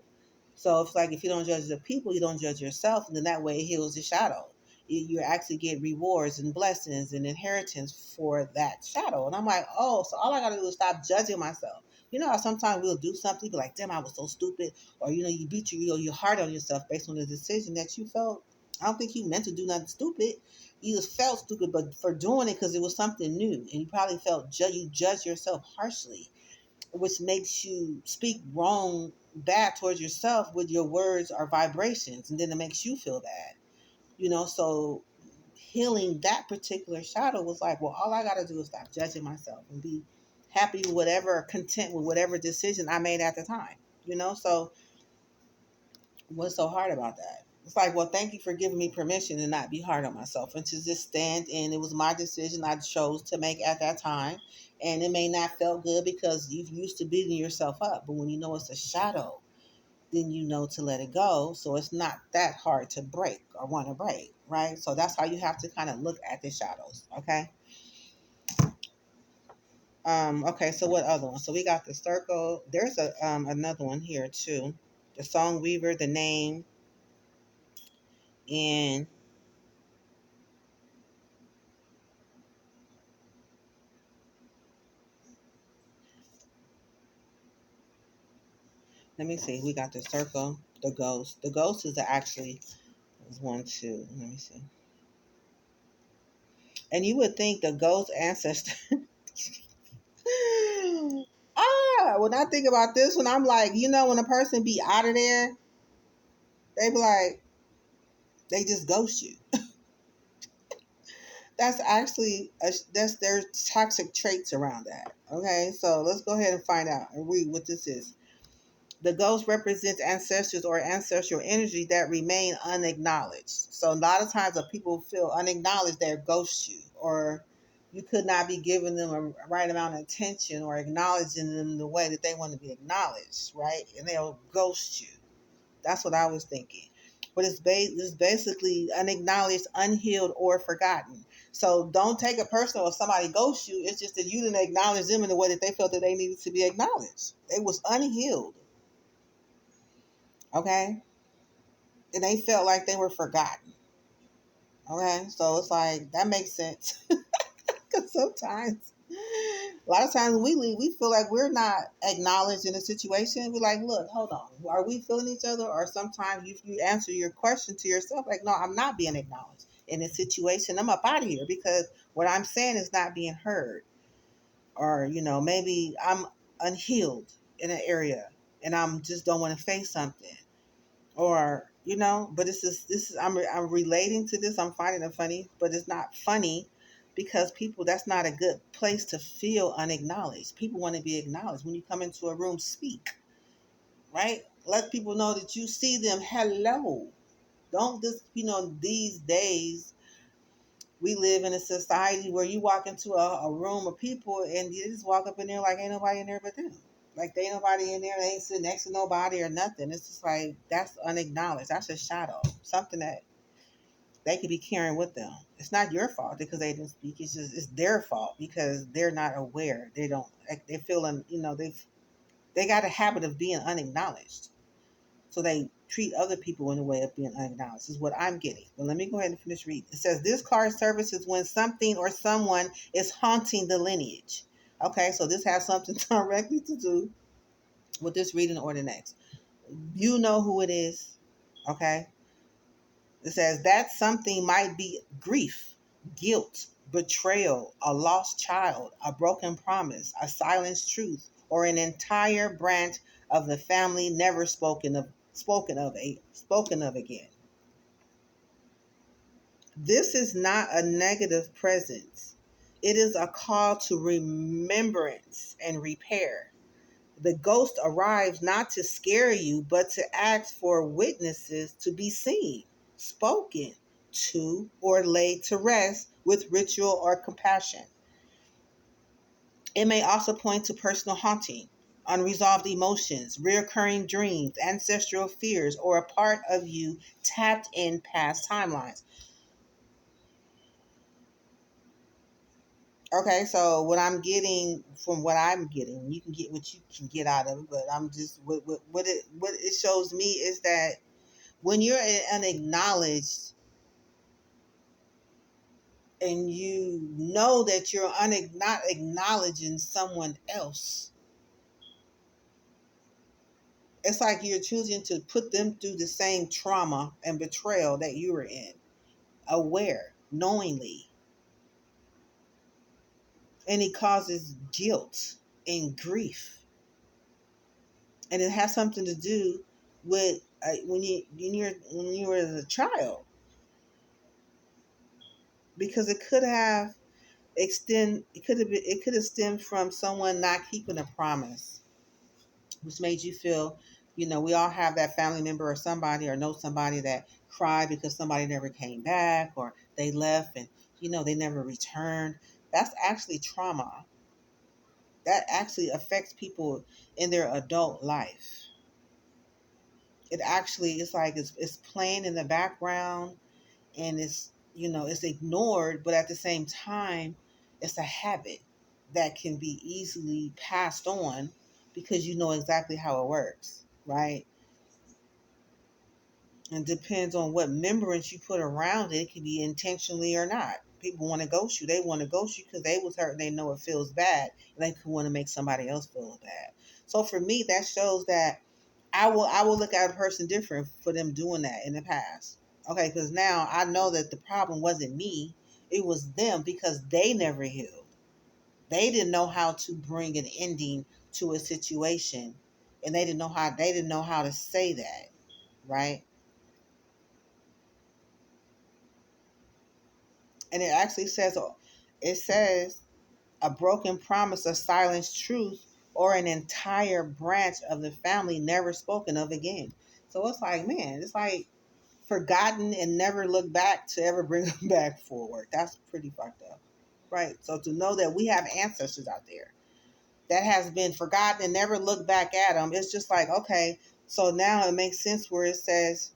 So it's like if you don't judge the people, you don't judge yourself, and then that way it heals the shadow. You actually get rewards and blessings and inheritance for that shadow. And I'm like, oh, so all I gotta do is stop judging myself. You know how sometimes we'll do something, be like, damn, I was so stupid, or you beat your heart on yourself based on the decision that you felt. I don't think you meant to do nothing stupid. You just felt stupid, but for doing it because it was something new, and you probably felt you judge yourself harshly, which makes you speak wrong back towards yourself with your words or vibrations, and then it makes you feel bad. So healing that particular shadow was like, well, all I got to do is stop judging myself and be happy with whatever, content with whatever decision I made at the time. So what's so hard about that? It's like, well, thank you for giving me permission to not be hard on myself and to just stand in. It was my decision I chose to make at that time. And it may not feel good because you've used to beating yourself up. But when you know it's a shadow, then you know to let it go. So it's not that hard to break or want to break, right? So that's how you have to kind of look at the shadows, okay? Okay, so what other one? So we got the circle. There's a another one here too. The song weaver, the name, and let me see. We got the circle, the ghost. The ghost is actually is one, two. Let me see. And you would think the ghost ancestor. When I think about this one, I'm like, when a person be out of there, they be like, they just ghost you. That's actually that's their toxic traits around that. Okay, so let's go ahead and find out and read what this is. The ghost represents ancestors or ancestral energy that remain unacknowledged. So a lot of times, if people feel unacknowledged, they ghost you, or you could not be giving them a right amount of attention or acknowledging them the way that they want to be acknowledged, right? And they'll ghost you. That's what I was thinking. But it's basically unacknowledged, unhealed, or forgotten. So don't take it personal if somebody ghosts you. It's just that you didn't acknowledge them in the way that they felt that they needed to be acknowledged. They was unhealed, okay? And they felt like they were forgotten, okay? So it's like, that makes sense. Because sometimes, a lot of times we leave, we feel like we're not acknowledged in a situation. We're like, look, hold on. Are we feeling each other? Or sometimes you answer your question to yourself, like, no, I'm not being acknowledged in this situation. I'm up out of here because what I'm saying is not being heard. Or, maybe I'm unhealed in an area and I'm just don't want to face something. Or, but this is I'm relating to this. I'm finding it funny, but it's not funny because people, that's not a good place to feel unacknowledged. People want to be acknowledged. When you come into a room, speak, right? Let people know that you see them. Hello. Don't just, these days we live in a society where you walk into a room of people and you just walk up in there like ain't nobody in there but them. Like they ain't nobody in there, they ain't sitting next to nobody or nothing. It's just like, that's unacknowledged. That's a shadow. Something that they could be carrying with them. It's not your fault because they didn't speak. It's just, it's their fault because they're not aware. They don't, like, they feeling, they got a habit of being unacknowledged. So they treat other people in a way of being unacknowledged, is what I'm getting. But let me go ahead and finish reading. It says, this card service is when something or someone is haunting the lineage. Okay, so this has something directly to do with this reading or the next. You know who it is. Okay. It says that something might be grief, guilt, betrayal, a lost child, a broken promise, a silenced truth, or an entire branch of the family never spoken of again. This is not a negative presence. It is a call to remembrance and repair. The ghost arrives not to scare you, but to ask for witnesses to be seen, spoken to, or laid to rest with ritual or compassion. It may also point to personal haunting, unresolved emotions, reoccurring dreams, ancestral fears, or a part of you tapped in past timelines. Okay, so what I'm getting, you can get what you can get out of it, but I'm just what it shows me is that when you're unacknowledged and you know that you're not acknowledging someone else, it's like you're choosing to put them through the same trauma and betrayal that you were in, aware, knowingly, and it causes guilt and grief, and it has something to do with when you were a child, because it could have stemmed from someone not keeping a promise, which made you feel, we all have that family member or somebody or know somebody that cried because somebody never came back or they left and, they never returned. That's actually trauma. That actually affects people in their adult life. It actually, it's like it's playing in the background, and it's ignored, but at the same time, it's a habit that can be easily passed on because you know exactly how it works, right? And depends on what remembrance you put around it. It can be intentionally or not. People want to ghost you. They want to ghost you because they was hurt and they know it feels bad. And they want to make somebody else feel bad. So for me, that shows that I will look at a person different for them doing that in the past. Okay, because now I know that the problem wasn't me. It was them because they never healed. They didn't know how to bring an ending to a situation. And they didn't know how to say that, right? And it says a broken promise, a silenced truth, or an entire branch of the family never spoken of again. So it's like, man, it's like forgotten and never look back to ever bring them back forward. That's pretty fucked up, right? So to know that we have ancestors out there that has been forgotten and never look back at them, it's just like, okay, so now it makes sense where it says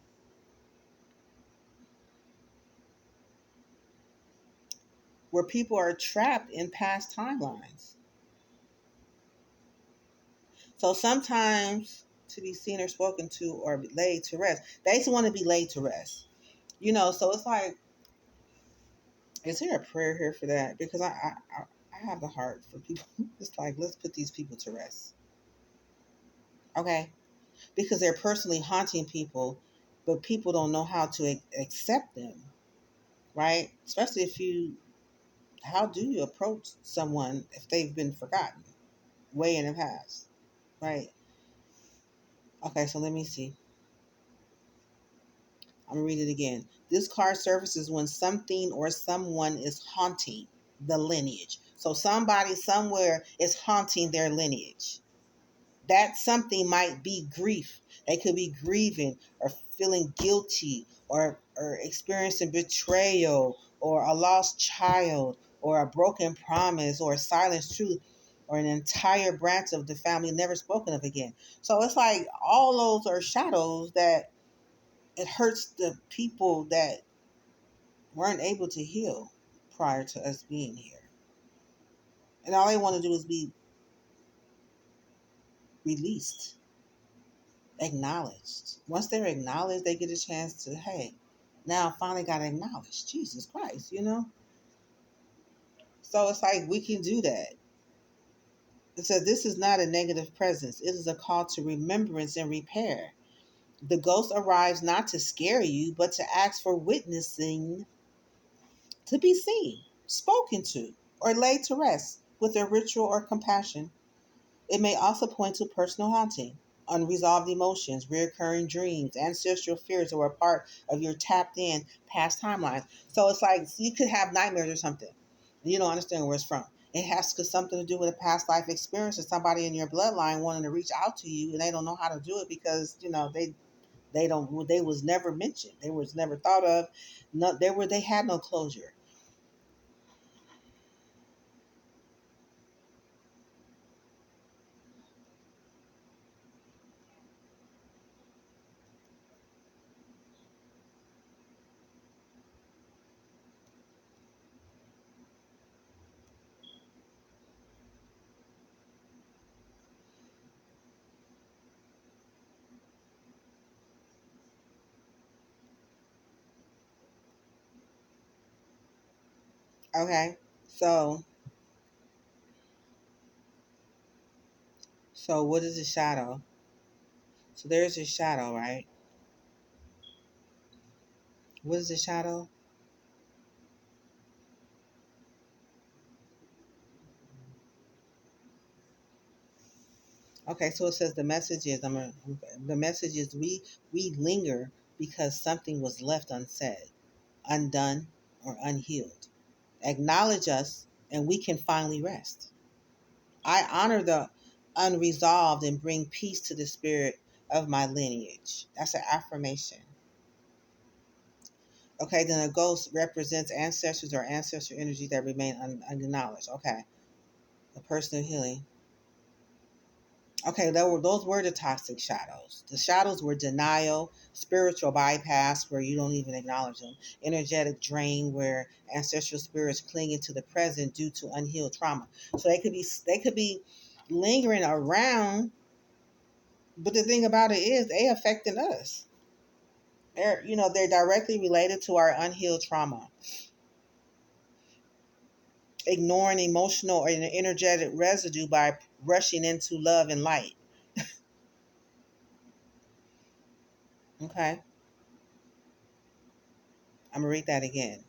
where people are trapped in past timelines. So sometimes to be seen or spoken to or laid to rest, they just want to be laid to rest. So it's like, is there a prayer here for that? Because I have the heart for people. It's like, let's put these people to rest. Okay? Because they're personally haunting people, but people don't know how to accept them, right? Especially how do you approach someone if they've been forgotten way in the past, right? Okay, so let me see. I'm gonna read it again. This card surfaces when something or someone is haunting the lineage. So somebody somewhere is haunting their lineage. That something might be grief. They could be grieving or feeling guilty or experiencing betrayal or a lost child or a broken promise or a silenced truth or an entire branch of the family never spoken of again. So it's like all those are shadows that it hurts the people that weren't able to heal prior to us being here. And all they want to do is be released, acknowledged. Once they're acknowledged, they get a chance to, hey, now I finally got acknowledged. Jesus Christ. So it's like we can do that. It says this is not a negative presence. It is a call to remembrance and repair. The ghost arrives not to scare you, but to ask for witnessing to be seen, spoken to, or laid to rest with a ritual or compassion. It may also point to personal haunting, unresolved emotions, recurring dreams, ancestral fears that were a part of your tapped in past timelines. So it's like you could have nightmares or something. You don't understand where it's from. It has something to do with a past life experience or somebody in your bloodline wanting to reach out to you and they don't know how to do it because they was never mentioned. They was never thought of. No, they had no closure. Okay. So what is a shadow? So there's a shadow, right? What is a shadow? Okay, so it says the message is the message is we linger because something was left unsaid, undone, or unhealed. Acknowledge us and we can finally rest. I honor the unresolved and bring peace to the spirit of my lineage. That's an affirmation. Okay, then a ghost represents ancestors or ancestral energy that remain unacknowledged. Okay, a personal healing. Okay, those were the toxic shadows. The shadows were denial, spiritual bypass, where you don't even acknowledge them, energetic drain, where ancestral spirits clinging to the present due to unhealed trauma. So they could be lingering around, but the thing about it is they affecting us. They're directly related to our unhealed trauma. Ignoring emotional or energetic residue by rushing into love and light. Okay, I'm gonna read that again.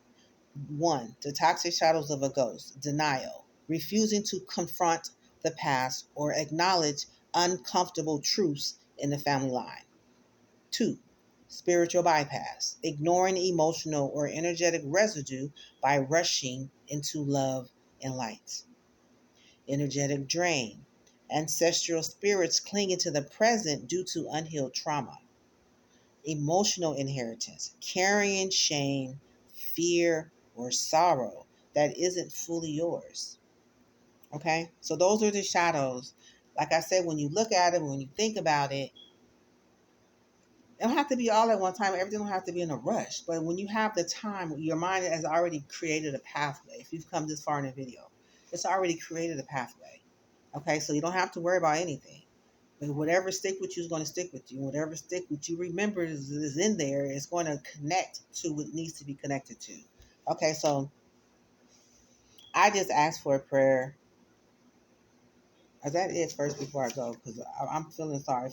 One, the toxic shadows of a ghost. Denial, refusing to confront the past or acknowledge uncomfortable truths in the family line. Two, spiritual bypass, ignoring emotional or energetic residue by rushing into love and light. Energetic drain, ancestral spirits clinging to the present due to unhealed trauma. Emotional inheritance, carrying shame, fear, or sorrow that isn't fully yours. Okay? So those are the shadows. Like I said, when you look at it, when you think about it, it don't have to be all at one time. Everything don't have to be in a rush. But when you have the time, your mind has already created a pathway. If you've come this far in a video, it's already created a pathway. Okay? So you don't have to worry about anything. But whatever stick with you is going to stick with you. Whatever stick with you remember is in there is going to connect to what needs to be connected to. Okay, so I just asked for a prayer. Is that it first before I go? Because I'm feeling sorry.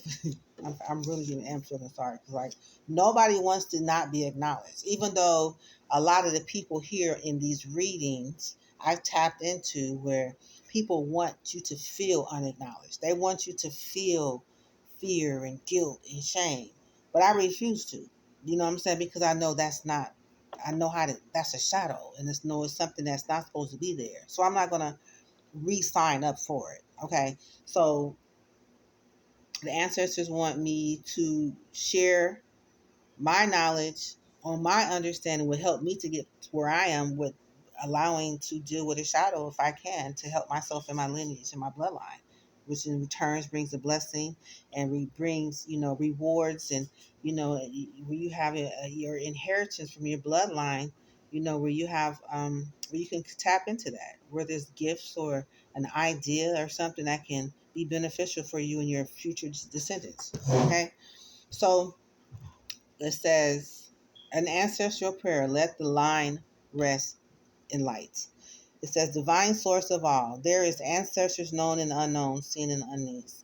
I'm really am feeling sorry. Because, like, nobody wants to not be acknowledged. Even though a lot of the people here in these readings I've tapped into where people want you to feel unacknowledged. They want you to feel fear and guilt and shame. But I refuse to. You know what I'm saying? Because I know that's not, I know how to, that's a shadow. And it's something that's not supposed to be there. So I'm not going to re-sign up for it. Okay, so the ancestors want me to share my knowledge on my understanding would help me to get to where I am with allowing to deal with a shadow if I can to help myself and my lineage and my bloodline, which in returns brings a blessing and brings rewards and where you have your inheritance from your bloodline, where you have where you can tap into that, where there's gifts or an idea or something that can be beneficial for you and your future descendants. Okay, so it says, an ancestral prayer, let the line rest in light. It says, divine source of all, there is ancestors known and unknown, seen and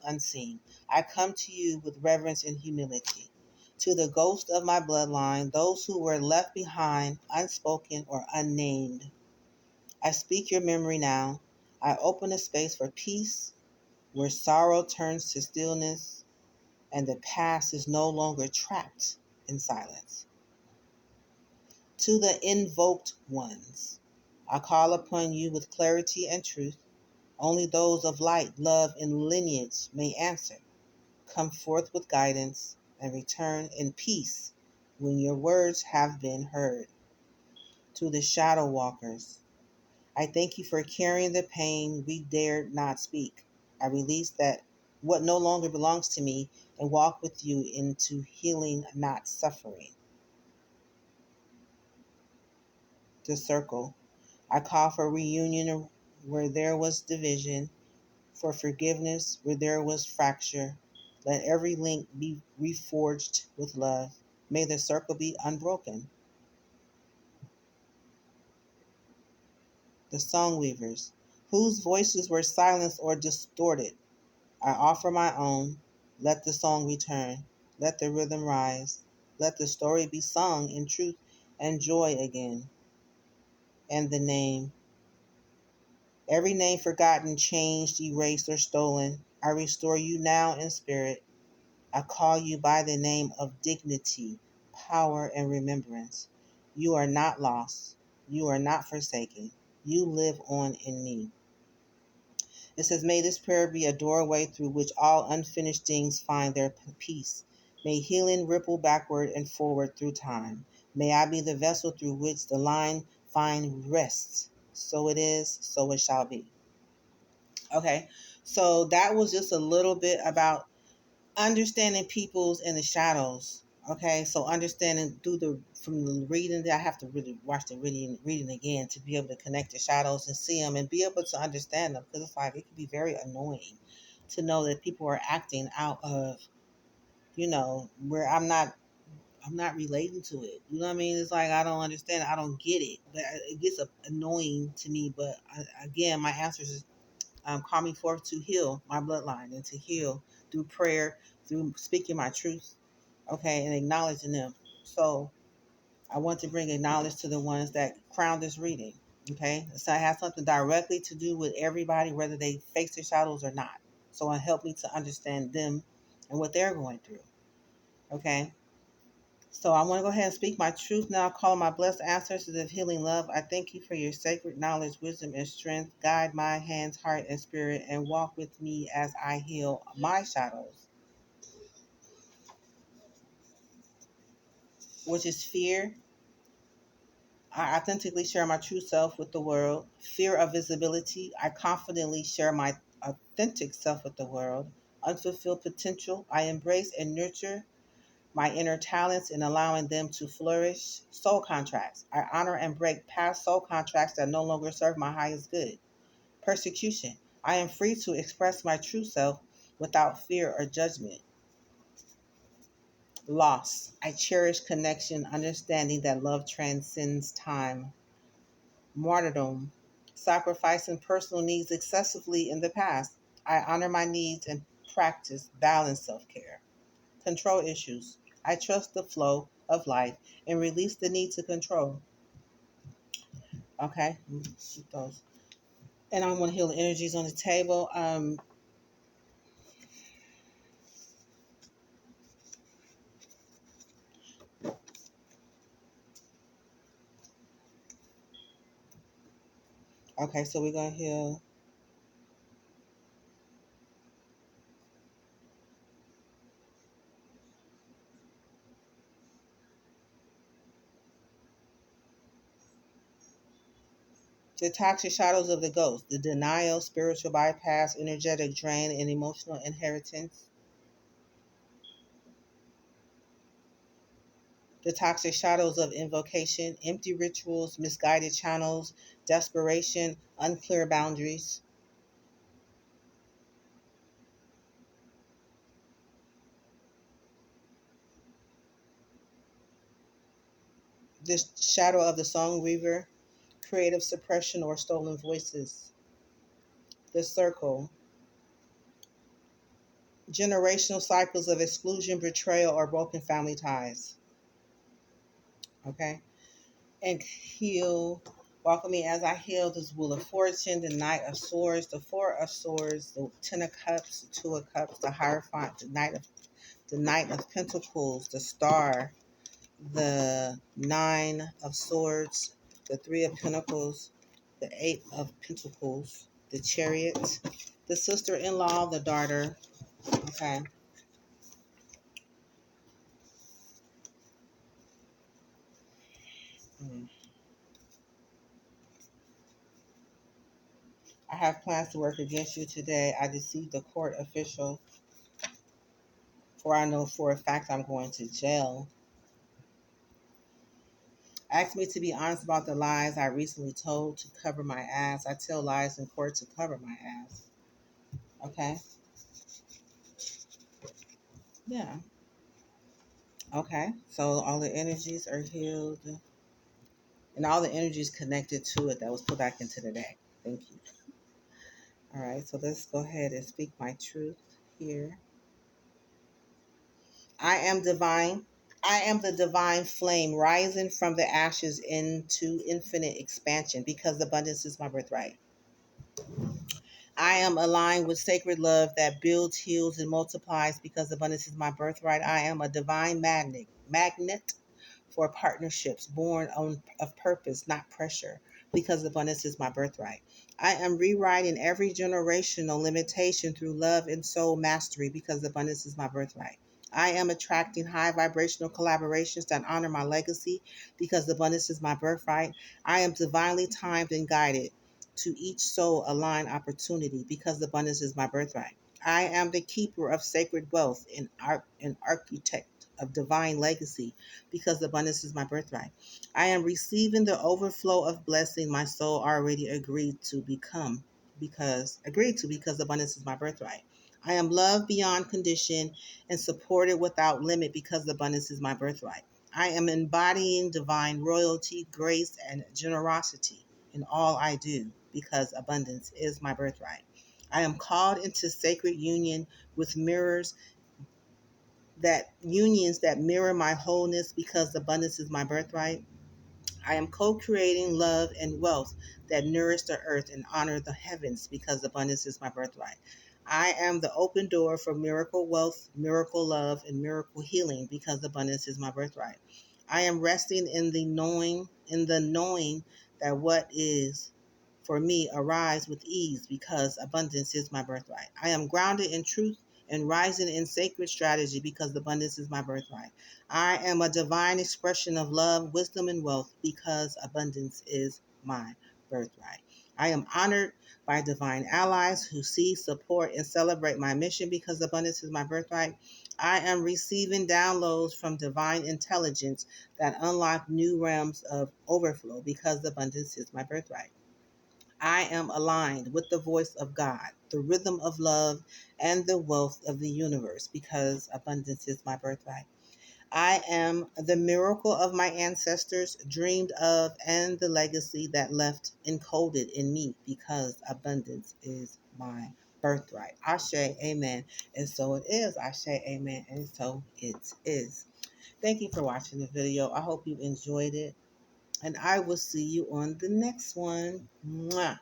unseen. I come to you with reverence and humility. To the ghost of my bloodline, those who were left behind, unspoken or unnamed, I speak your memory now. I open a space for peace where sorrow turns to stillness and the past is no longer trapped in silence. To the invoked ones, I call upon you with clarity and truth. Only those of light, love, and lineage may answer. Come forth with guidance and return in peace when your words have been heard. To the shadow walkers, I thank you for carrying the pain we dared not speak. I release that what no longer belongs to me and walk with you into healing, not suffering. The circle, I call for reunion where there was division, for forgiveness where there was fracture. Let every link be reforged with love. May the circle be unbroken. The song weavers, whose voices were silenced or distorted, I offer my own. Let the song return. Let the rhythm rise. Let the story be sung in truth and joy again. And the name, every name forgotten, changed, erased, or stolen, I restore you now in spirit. I call you by the name of dignity, power, and remembrance. You are not lost. You are not forsaken. You live on in me. It says, may this prayer be a doorway through which all unfinished things find their peace. May healing ripple backward and forward through time. May I be the vessel through which the line find rest. So it is, so it shall be. Okay, So that was just a little bit about understanding people's in the shadows. Okay, so understanding through the from the reading that I have to really watch the reading again to be able to connect the shadows and see them and be able to understand them, because it's like it can be very annoying to know that people are acting out of, where I'm not relating to it. You know what I mean? It's like I don't understand. I don't get it. But it gets annoying to me. But again, my answer is call me forth to heal my bloodline and to heal through prayer, through speaking my truth, okay, and acknowledging them. So I want to bring knowledge to the ones that crown this reading, okay? So it has something directly to do with everybody, whether they face their shadows or not. So it helped me to understand them and what they're going through, okay? So I want to go ahead and speak my truth now. Call my blessed ancestors of healing love. I thank you for your sacred knowledge, wisdom, and strength. Guide my hands, heart, and spirit, and walk with me as I heal my shadows, which is fear. I authentically share my true self with the world. Fear of visibility. I confidently share my authentic self with the world. Unfulfilled potential. I embrace and nurture my inner talents and allowing them to flourish. Soul contracts. I honor and break past soul contracts that no longer serve my highest good. Persecution. I am free to express my true self without fear or judgment. Loss. I cherish connection, understanding that love transcends time. Martyrdom. Sacrificing personal needs excessively in the past. I honor my needs and practice balanced self care. Control issues. I trust the flow of life and release the need to control. Okay, keep those. And I want to heal the energies on the table. Okay, so we're gonna heal the toxic shadows of the ghost, the denial, spiritual bypass, energetic drain, and emotional inheritance. The toxic shadows of invocation, empty rituals, misguided channels, desperation, unclear boundaries. The shadow of the song weaver, creative suppression or stolen voices. The circle, generational cycles of exclusion, betrayal, or broken family ties. Okay. And heal. Welcome me as I heal this Wheel of Fortune, the Knight of Swords, the Four of Swords, the Ten of Cups, the Two of Cups, the Hierophant, the Knight of Pentacles, the Star, the Nine of Swords, the Three of Pentacles, the Eight of Pentacles, the Chariot, the sister-in-law, the daughter. Okay. Mm. I have plans to work against you today. I deceived the court official, for I know for a fact I'm going to jail. Ask me to be honest about the lies I recently told to cover my ass. I tell lies in court to cover my ass. Okay? Yeah. Okay. So all the energies are healed and all the energies connected to it that was put back into the deck. Thank you. All right. So let's go ahead and speak my truth here. I am divine. I am the divine flame rising from the ashes into infinite expansion because abundance is my birthright. I am aligned with sacred love that builds, heals, and multiplies because abundance is my birthright. I am a divine magnet for partnerships born of purpose, not pressure, because abundance is my birthright. I am rewriting every generational limitation through love and soul mastery because abundance is my birthright. I am attracting high vibrational collaborations that honor my legacy because abundance is my birthright. I am divinely timed and guided to each soul aligned opportunity because abundance is my birthright. I am the keeper of sacred wealth and an architect of divine legacy because abundance is my birthright. I am receiving the overflow of blessing my soul already agreed to because abundance is my birthright. I am loved beyond condition and supported without limit because abundance is my birthright. I am embodying divine royalty, grace, and generosity in all I do because abundance is my birthright. I am called into sacred union with unions that mirror my wholeness because abundance is my birthright. I am co creating love and wealth that nourish the earth and honor the heavens because abundance is my birthright. I am the open door for miracle wealth, miracle love, and miracle healing because abundance is my birthright. I am resting in the knowing that what is for me arise with ease because abundance is my birthright. I am grounded in truth and rising in sacred strategy because abundance is my birthright. I am a divine expression of love, wisdom, and wealth because abundance is my birthright. I am honored by divine allies who see, support, and celebrate my mission because abundance is my birthright. I am receiving downloads from divine intelligence that unlock new realms of overflow because abundance is my birthright. I am aligned with the voice of God, the rhythm of love, and the wealth of the universe because abundance is my birthright. I am the miracle of my ancestors dreamed of and the legacy that left encoded in me because abundance is my birthright. Ashe, amen. And so it is. Ashe, amen. And so it is. Thank you for watching the video. I hope you enjoyed it. And I will see you on the next one. Mwah.